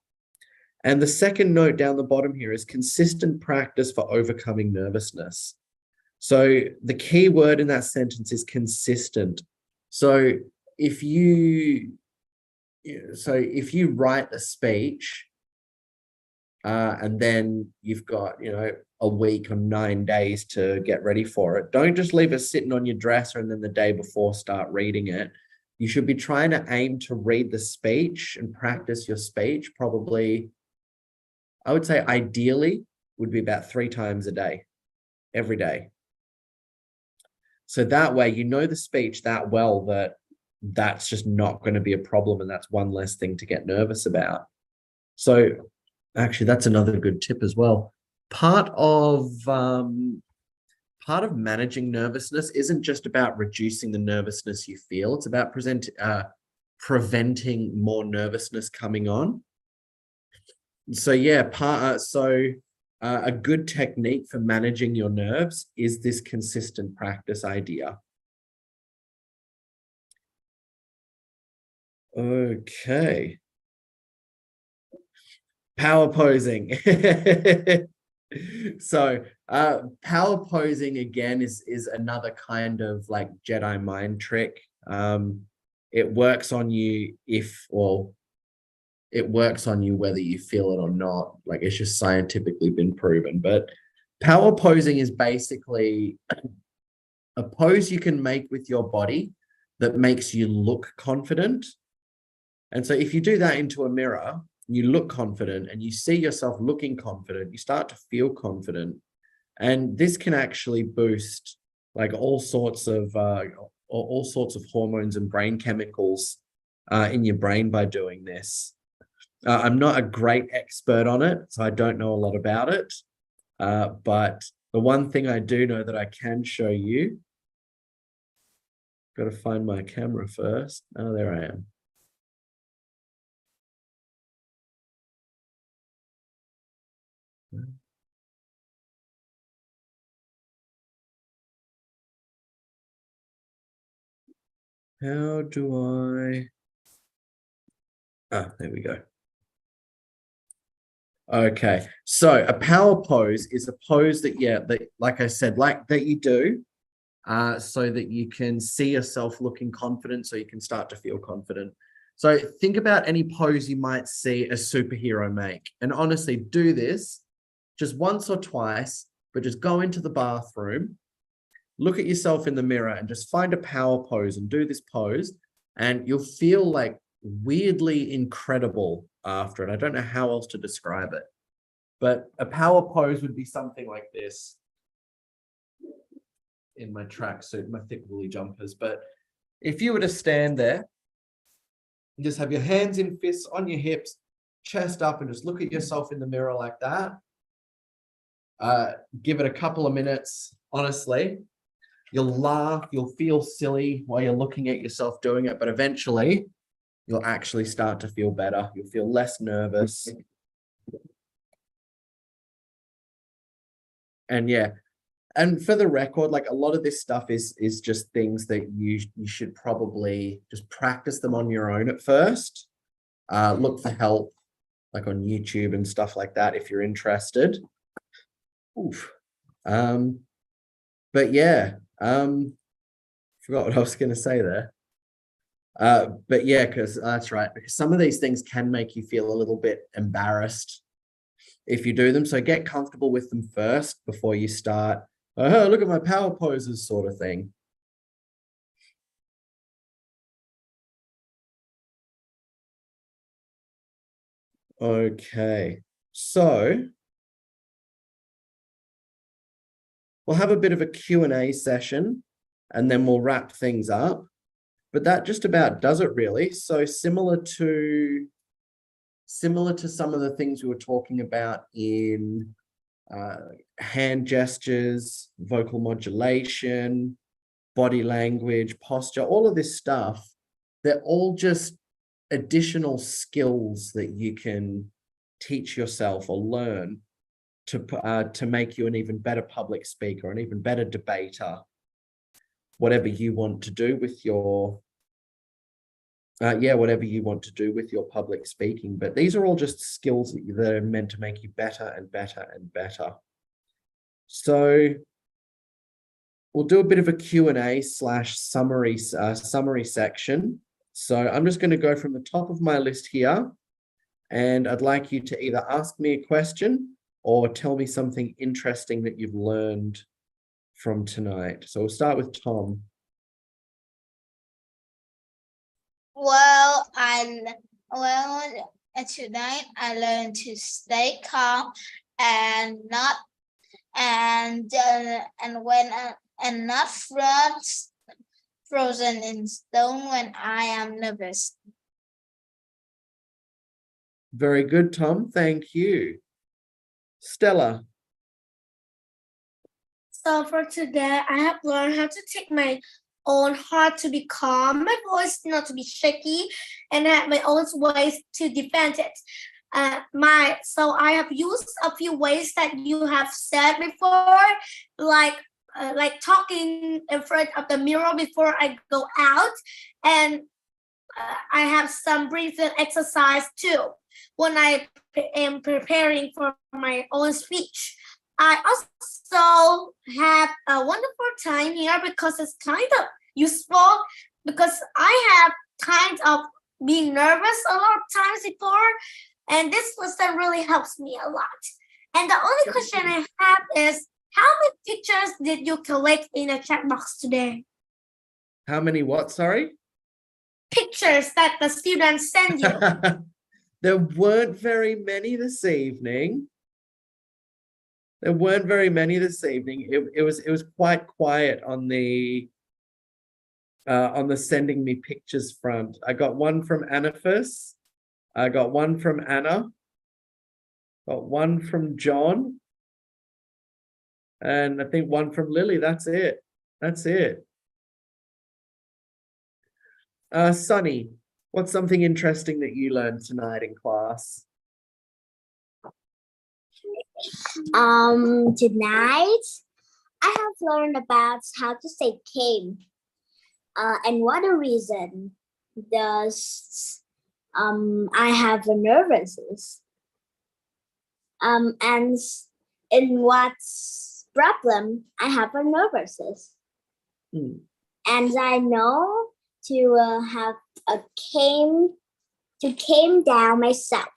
And the second note down the bottom here is consistent practice for overcoming nervousness. So the key word in that sentence is consistent. So if you write a speech and then you've got, a week or 9 days to get ready for it, don't just leave it sitting on your dresser and then the day before start reading it. You should be trying to aim to read the speech and practice your speech probably, I would say ideally would be about 3 times a day, every day. So that way, the speech that well that that's just not going to be a problem, and that's one less thing to get nervous about. So actually, that's another good tip as well. Part of managing nervousness isn't just about reducing the nervousness you feel. It's about preventing more nervousness coming on. So yeah, a good technique for managing your nerves is this consistent practice idea. Okay. Power posing. So power posing again is another kind of like Jedi mind trick. It works on you it works on you whether you feel it or not. Like it's just scientifically been proven. But power posing is basically a pose you can make with your body that makes you look confident. And so if you do that into a mirror, you look confident and you see yourself looking confident, you start to feel confident. And this can actually boost like all sorts of hormones and brain chemicals in your brain by doing this. I'm not a great expert on it, so I don't know a lot about it. But the one thing I do know that I can show you, got to find my camera first. Oh, there I am. How do I? Ah, there we go. Okay, so a power pose is a pose that, like I said, like that you do so that you can see yourself looking confident, so you can start to feel confident. So think about any pose you might see a superhero make, and honestly do this just once or twice, but just go into the bathroom, look at yourself in the mirror and just find a power pose and do this pose, and you'll feel like weirdly incredible after it. I don't know how else to describe it, but a power pose would be something like this in my tracksuit, my thick woolly jumpers. But if you were to stand there, you just have your hands in fists on your hips, chest up, and just look at yourself in the mirror like that. Give it a couple of minutes, honestly. You'll laugh, you'll feel silly while you're looking at yourself doing it, but eventually you'll actually start to feel better. You'll feel less nervous. And yeah, and for the record, like a lot of this stuff is just things that you should probably just practice them on your own at first. Look for help, like on YouTube and stuff like that if you're interested. Oof. But yeah, forgot what I was going to say there. But yeah, because that's right, because some of these things can make you feel a little bit embarrassed if you do them. So get comfortable with them first before you start, oh, look at my power poses sort of thing. Okay, so we'll have a bit of a Q&A session and then we'll wrap things up. But that just about does it really. So similar to some of the things we were talking about in hand gestures, vocal modulation, body language, posture, all of this stuff, they're all just additional skills that you can teach yourself or learn to make you an even better public speaker, an even better debater, whatever you want to do with your whatever you want to do with your public speaking. But these are all just skills that are meant to make you better and better and better. So we'll do a bit of a Q&A / summary section. So I'm just going to go from the top of my list here, and I'd like you to either ask me a question or tell me something interesting that you've learned from tonight. So we'll start with Tom. Well, tonight I learned to stay calm and not frozen in stone when I am nervous. Very good, Tom. Thank you. Stella. So for today, I have learned how to take my own heart to be calm, my voice not to be shaky, and have my own ways to defend it. So I have used a few ways that you have said before, like talking in front of the mirror before I go out, and I have some breathing exercise too when I am preparing for my own speech. I also have a wonderful time here because it's kind of useful, because I have kind of been nervous a lot of times before, and this lesson really helps me a lot. And the only question I have is, how many pictures did you collect in a chat box today? How many what, sorry? Pictures that the students send you. There weren't very many this evening. There weren't very many this evening. It was quite quiet on the sending me pictures front. I got one from Anaphis. I got one from Anna. Got one from John. And I think one from Lily. That's it. That's it. Sunny, what's something interesting that you learned tonight in class? Tonight I have learned about how to say came. And what the reason does I have a nervousness. And in what problem I have a nervousness. Hmm. And I know to have a came down myself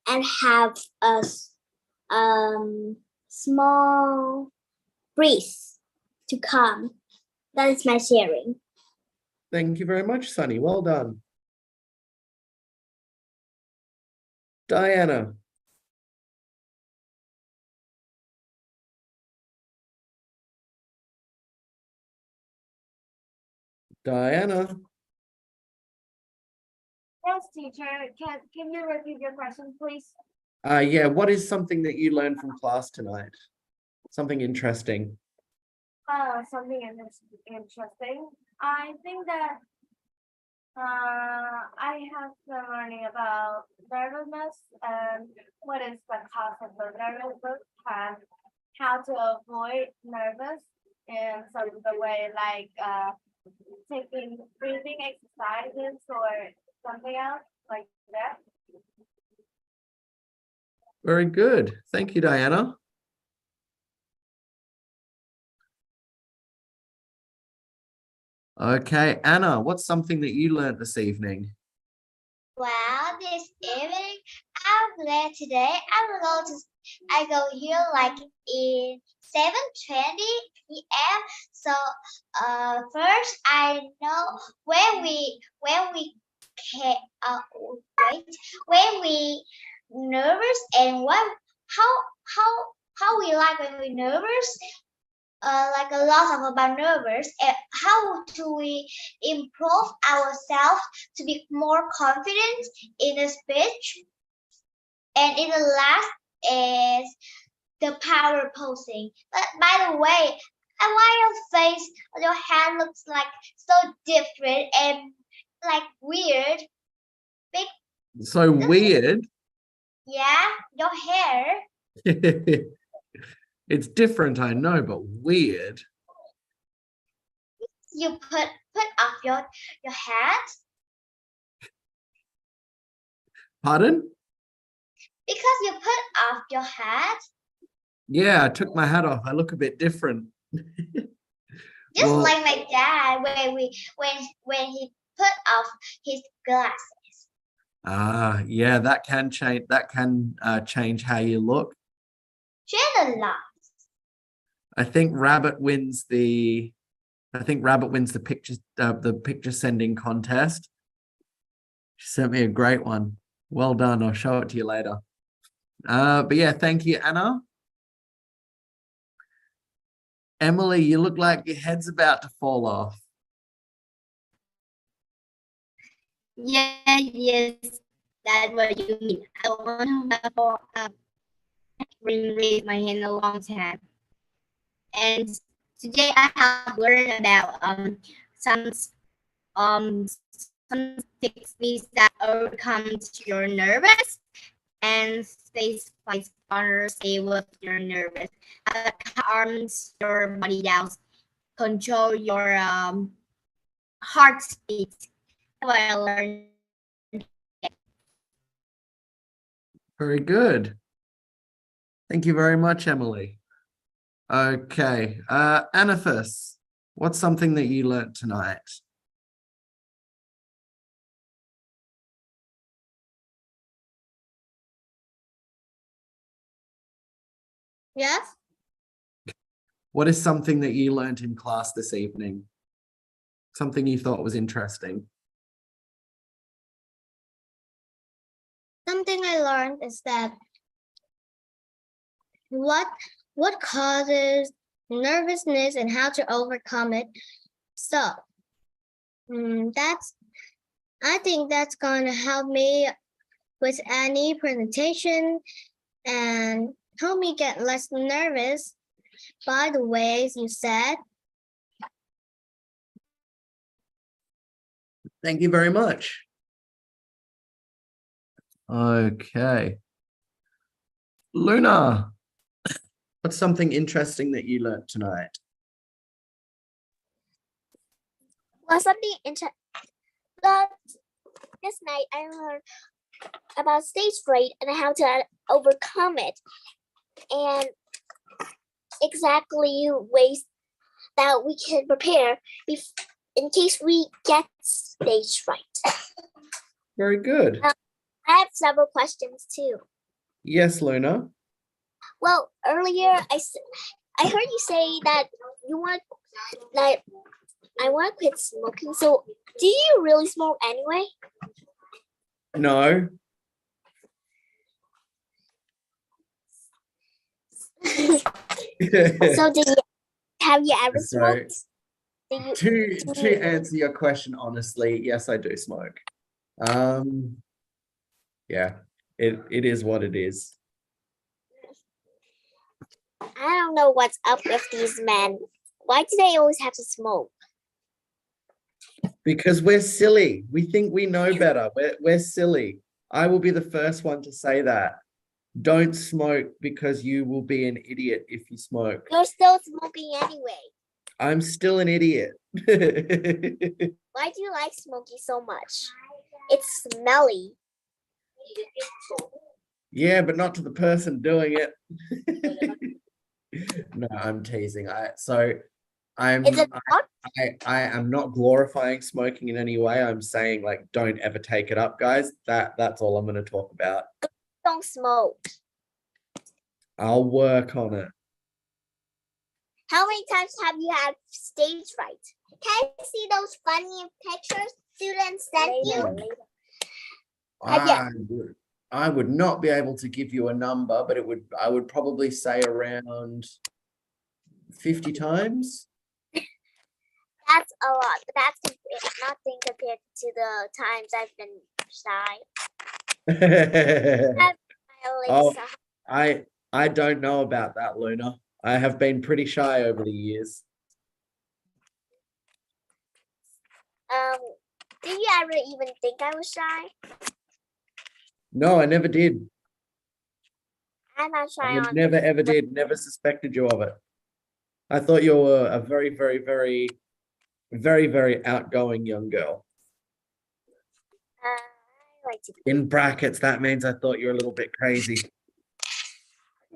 and have a small breeze to come. That is my sharing. Thank you very much, Sunny. Well done. Diana. Diana. Yes, teacher. Can you repeat your question, please? Yeah, what is something that you learned from class tonight? Something interesting. Something interesting. I think that I have been learning about nervousness and what is the cause of the nervousness and how to avoid nervous in some of the way, like taking breathing exercises or something else like that. Very good. Thank you, Diana. Okay, Anna, what's something that you learned this evening? Well, this evening, I'm glad today I go here like in 7:20 p.m. So first I know when we nervous and how we like when we nervous. Like a lot of about nervous, and how do we improve ourselves to be more confident in a speech? And in the last is the power posing. But by the way, why your hand looks like so different and like weird? So weird. Yeah, your hair. It's different, I know, but weird. You put off your hat. Pardon? Because you put off your hat. Yeah, I took my hat off. I look a bit different. Just Well, like my dad when he put off his glasses. Yeah, that can change. That can change how you look. Change a lot. I think Rabbit wins the picture sending contest. She sent me a great one. Well done. I'll show it to you later. But yeah, thank you, Anna. Emily, you look like your head's about to fall off. Yes, that's what you mean. I want to raise my hand a long time. And today I have learned about some some techniques that overcomes your nervous and stage fight partner stay with your nervous. Calms your body down, control your heart speed. What I learned. Very good. Thank you very much, Emily. Okay, Anaphis, what's something that you learnt tonight? Yes. What is something that you learnt in class this evening? Something you thought was interesting? Something I learned is that what causes nervousness and how to overcome it. So I think that's going to help me with any presentation and help me get less nervous by the ways you said. Thank you very much. Okay. Luna, what's something interesting that you learnt tonight? Well, but this night I learned about stage fright and how to overcome it, and exactly ways that we can prepare in case we get stage fright. Very good. I have several questions too. Yes, Luna. Well, earlier I heard you say that I want to quit smoking. So, do you really smoke anyway? No. So, have you ever So, smoked? to answer your question honestly, yes, I do smoke. Yeah, it is what it is. I don't know what's up with these men. Why do they always have to smoke? Because we're silly. We think we know better. We're silly. I will be the first one to say that. Don't smoke because you will be an idiot if you smoke. You're still smoking anyway. I'm still an idiot. Why do you like smoking so much? It's smelly. Yeah, but not to the person doing it. No, I'm teasing. Is it not? I am not glorifying smoking in any way. I'm saying, like, don't ever take it up, guys. That's all I'm going to talk about. Don't smoke. I'll work on it. How many times have you had stage fright? Can I see those funny pictures students sent you? I would not be able to give you a number, but I would probably say around 50 times. That's a lot, but that's nothing compared to the times I've been shy. Oh, I don't know about that, Luna. I have been pretty shy over the years. Do you ever even think I was shy? No, I never did. I'm not shy I on never ever did. Never suspected you of it. I thought you were a very, very, very, very, very outgoing young girl. I like to In brackets, that means I thought you were a little bit crazy.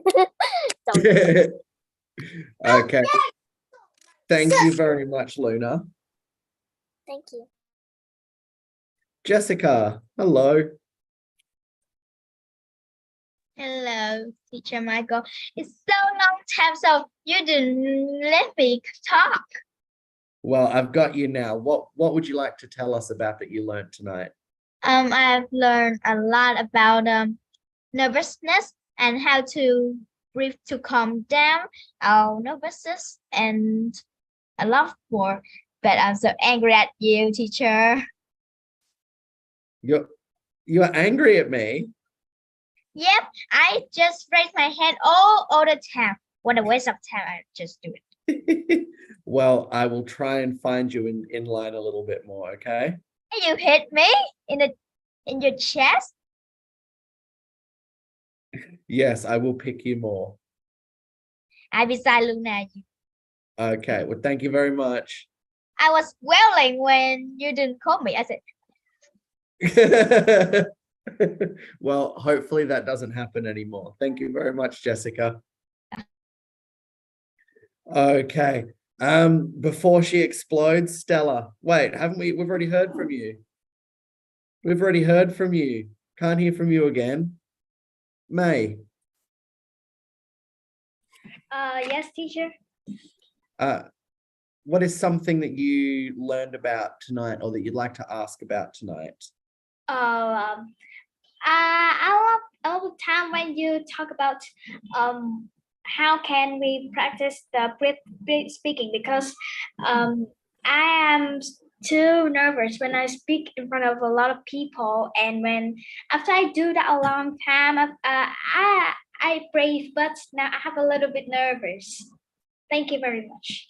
Don't Okay. Thank you very much, Luna. Thank you. Jessica, hello. Hello, Teacher Michael. It's so long time, so you didn't let me talk. Well, I've got you now. What would you like to tell us about that you learned tonight? I've learned a lot about nervousness and how to breathe to calm down our nervousness and a lot more. But I'm so angry at you, teacher. You're angry at me? Yep, I just raise my hand all the time. What a waste of time. I just do it. Well, I will try and find you in line a little bit more, okay? You hit me in your chest. Yes, I will pick you more. Ai biết sai luôn nè. Okay, well, thank you very much. I was wailing when you didn't call me. I said, Well, hopefully that doesn't happen anymore. Thank you very much, Jessica. Okay. Before she explodes, Stella. Wait, haven't we? We've already heard from you. We've already heard from you. Can't hear from you again. May. Yes, teacher. What is something that you learned about tonight or that you'd like to ask about tonight? I love the time when you talk about how can we practice the speaking, because I am too nervous when I speak in front of a lot of people, and when after I do that a long time, I brave, but now I have a little bit nervous. Thank you very much.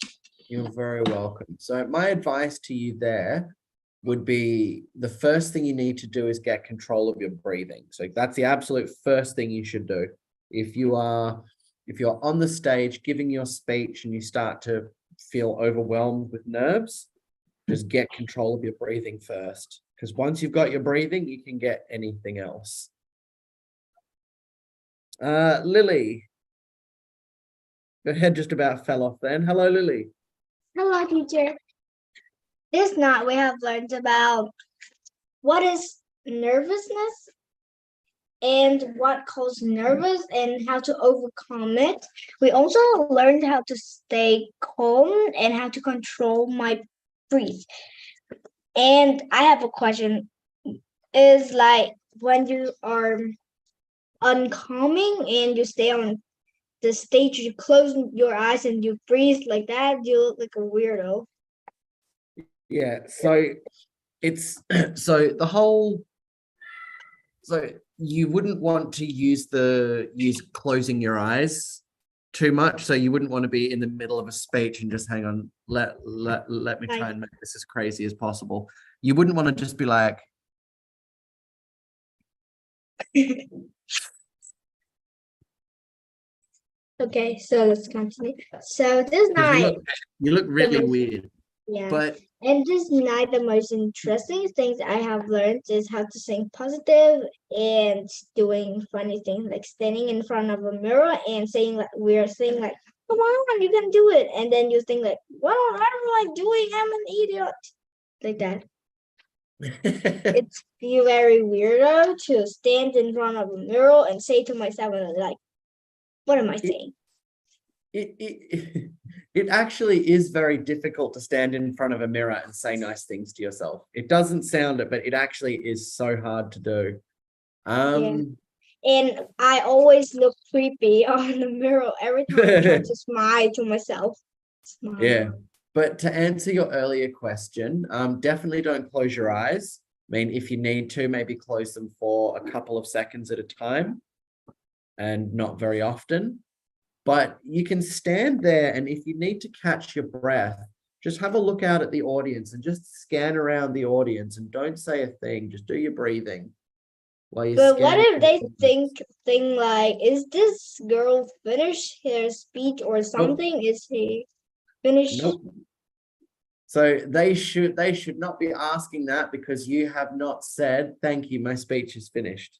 You're very welcome. So my advice to you there would be the first thing you need to do is get control of your breathing. So that's the absolute first thing you should do. If you're on the stage giving your speech and you start to feel overwhelmed with nerves, just get control of your breathing first. Because once you've got your breathing, you can get anything else. Lily. Your head just about fell off then. Hello, Lily. Hello, teacher. This night we have learned about what is nervousness and what causes nervous and how to overcome it. We also learned how to stay calm and how to control my breath. And I have a question. Is like when you are uncalming and you stay on the stage, you close your eyes and you breathe like that, you look like a weirdo. Yeah, so it's so you wouldn't want to use closing your eyes too much. So you wouldn't want to be in the middle of a speech and just hang on, let me try and make this as crazy as possible. You wouldn't want to just be like Okay, so let's continue. So this night, you look really weird. yeah. But and this night, the most interesting things I have learned is how to think positive and doing funny things like standing in front of a mirror and saying like weird thing like, "Come on, you can do it," and then you think like, "What am I doing? I'm an idiot," like that. It's very weirdo to stand in front of a mirror and say to myself like, "What am I saying?" It actually is very difficult to stand in front of a mirror and say nice things to yourself. It doesn't sound it, but it actually is so hard to do. Yeah. And I always look creepy on the mirror every time I try to smile to myself. Smile. Yeah. But to answer your earlier question, definitely don't close your eyes. I mean, if you need to, maybe close them for a couple of seconds at a time and not very often. But you can stand there, and if you need to catch your breath, just have a look out at the audience and just scan around the audience and don't say a thing. Just do your breathing while you're But what scanning if they the think like, is this girl finished her speech or something? Is he finished? Nope. So they should not be asking that because you have not said, "Thank you, my speech is finished."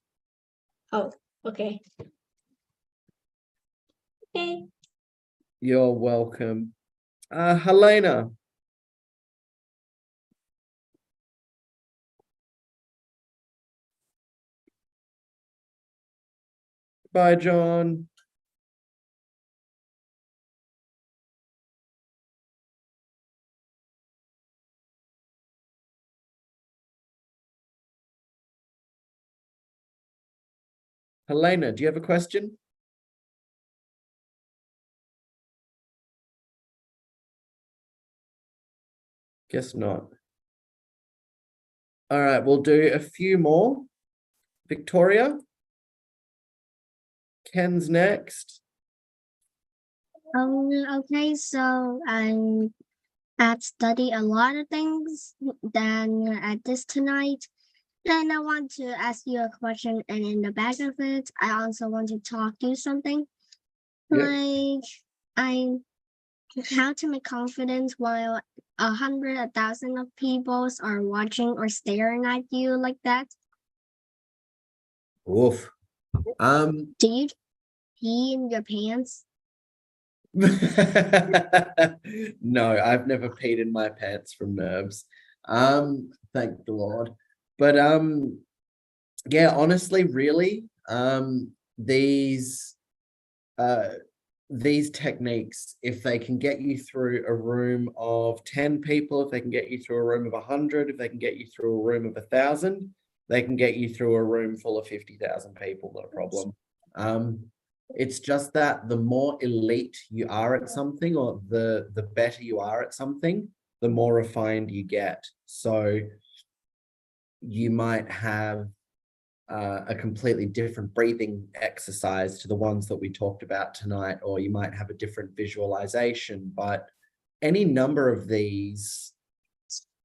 Oh, okay. Okay. You're welcome. Helena. Bye, John. Helena, do you have a question? Guess not. All right, we'll do a few more. Victoria. Ken's next. Okay, so I've studied a lot of things than at this tonight. Then I want to ask you a question, and in the back of it, I also want to talk to you something. Yeah. Like how to make confidence while 100, 1,000 of people are watching or staring at you like that. Oof. Do you pee in your pants? No, I've never peed in my pants from nerves. Thank the Lord. But yeah, honestly, really, these techniques, if they can get you through a room of 10 people, if they can get you through a room of 100, if they can get you through a room of 1,000, they can get you through a room full of 50,000 people, not a problem. It's just that the more elite you are at something, or the better you are at something, the more refined you get. So you might have a completely different breathing exercise to the ones that we talked about tonight, or you might have a different visualization, but any number of these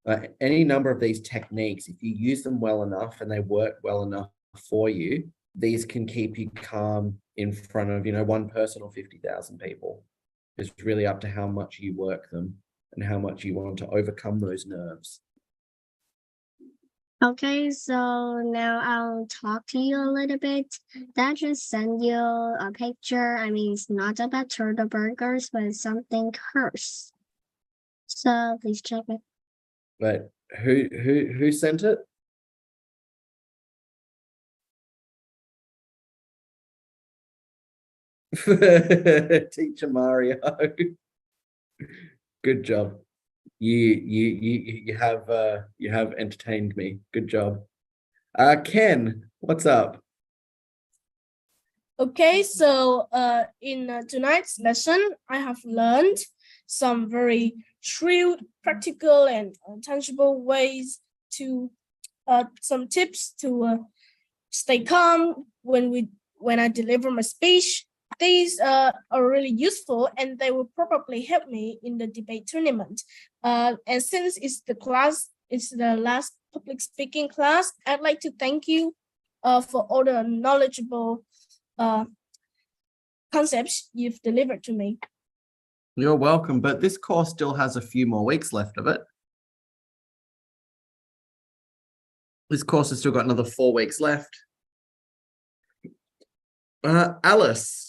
techniques, if you use them well enough and they work well enough for you, these can keep you calm in front of, one person or 50,000 people. It's really up to how much you work them and how much you want to overcome those nerves. Okay, so now I'll talk to you a little bit. That just send you a picture. I mean, it's not about turtle burgers, but it's something curse. So please check it. But who sent it? Teacher Mario. Good job. You have entertained me. Good job. Ken, what's up? Okay, so in tonight's lesson, I have learned some very true, practical, and tangible ways to some tips to stay calm when I deliver my speech. These are really useful, and they will probably help me in the debate tournament. And since it's the last public speaking class, I'd like to thank you for all the knowledgeable concepts you've delivered to me. You're welcome, but this course still has a few more weeks left of it. This course has still got another 4 weeks left. Alice.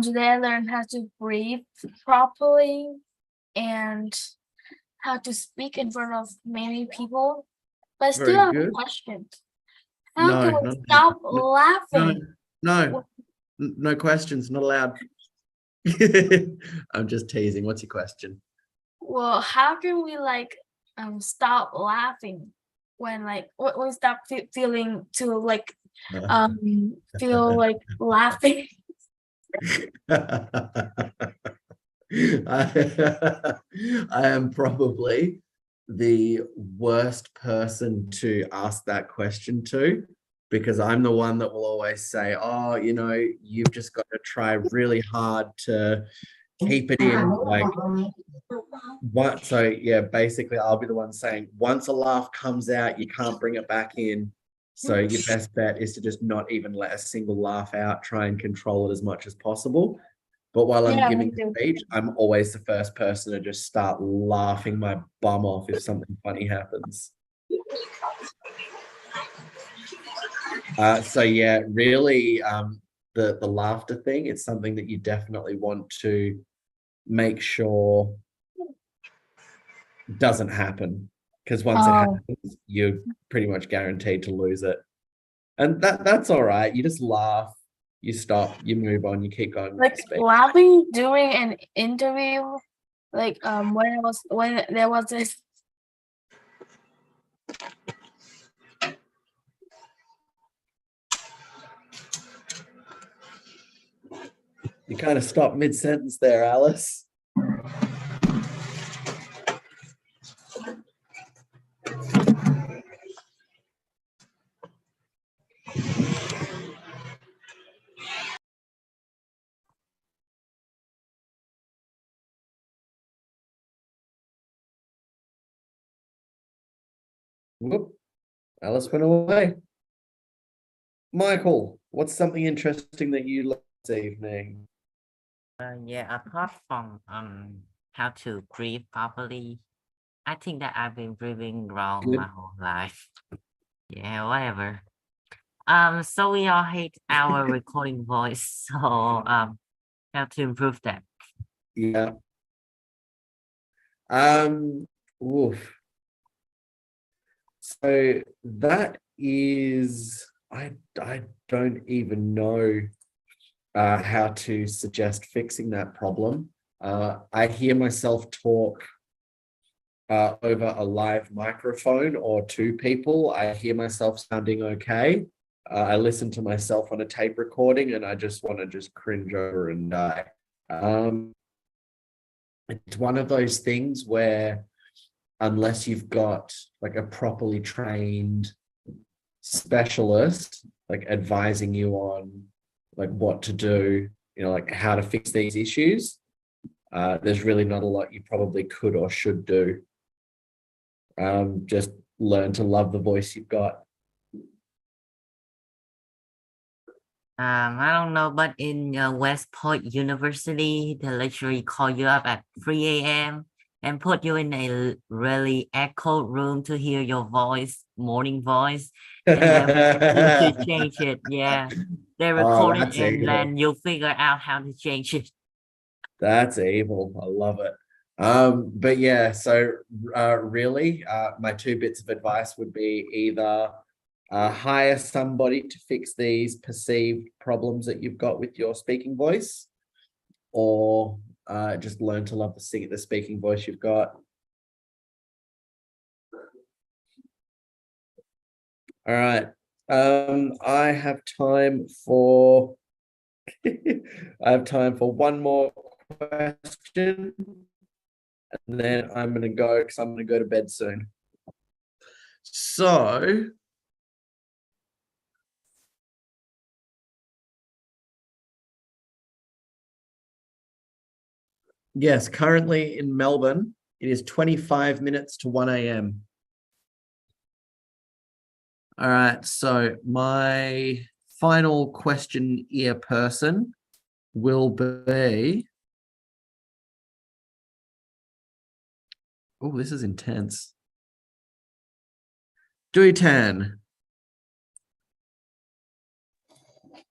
Today I learned how to breathe properly and how to speak in front of many people. But I Very still have good. a question. How No, do I no, stop no, laughing? No questions, not allowed. I'm just teasing. What's your question? Well, how can we stop laughing when we stop feeling to feel like laughing? I am probably the worst person to ask that question to, because I'm the one that will always say, oh, you've just got to try really hard to keep it in. So yeah, basically I'll be the one saying, once a laugh comes out, you can't bring it back in. So your best bet is to just not even let a single laugh out, try and control it as much as possible. But while I'm giving the speech, I'm always the first person to just start laughing my bum off if something funny happens. So yeah, really, the laughter thing, it's something that you definitely want to make sure doesn't happen, because once it happens, you're pretty much guaranteed to lose it. And that's all right. You just laugh, you stop, you move on, you keep going. Laughing during an interview, when there was this. You kind of stopped mid-sentence there, Alice. Whoop. Alice went away. Michael, what's something interesting that you learned this evening? Yeah, apart from how to breathe properly, I think that I've been breathing wrong Good. my whole life. Yeah, whatever. So we all hate our recording voice, so how to improve that. Yeah. Oof. So that is, I don't even know how to suggest fixing that problem. I hear myself talk over a live microphone or two people. I hear myself sounding okay. I listen to myself on a tape recording and I just want to just cringe over and die. It's one of those things where unless you've got like a properly trained specialist, like advising you on like what to do, you know, like how to fix these issues, there's really not a lot you probably could or should do. Just learn to love the voice you've got. I don't know, but in West Point University, the lecturer call you up at 3 a.m. and put you in a really echoed room to hear your voice, morning voice, and then you should change it. Yeah, they record it that's and evil. then you'll figure out how to change it. That's evil. I love it. But yeah, so really, my two bits of advice would be either hire somebody to fix these perceived problems that you've got with your speaking voice, or just learn to love the speaking voice you've got. All right. I have time for one more question, and then I'm gonna go because I'm gonna go to bed soon. So yes, currently in Melbourne, it is 25 minutes to 1 a.m. All right, so my final question ear person will be, oh, this is intense. Duitan.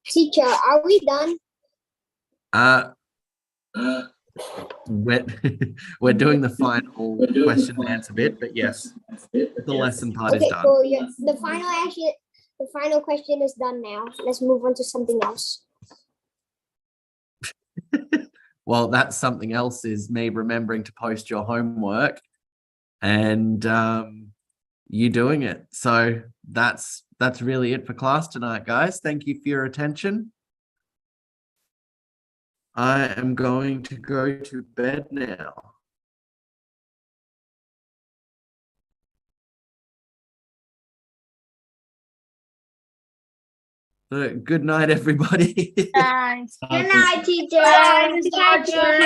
Teacher, are we done? We're doing the final question and answer bit, but yes, the lesson part is Okay, done. cool. Yeah, the final question is done now. Let's move on to something else. Well, that's something else is me remembering to post your homework and you doing it. So that's really it for class tonight, guys. Thank you for your attention. I am going to go to bed now. So, good night, everybody. Thanks. Good night, teacher. Bye, Mr. Archer.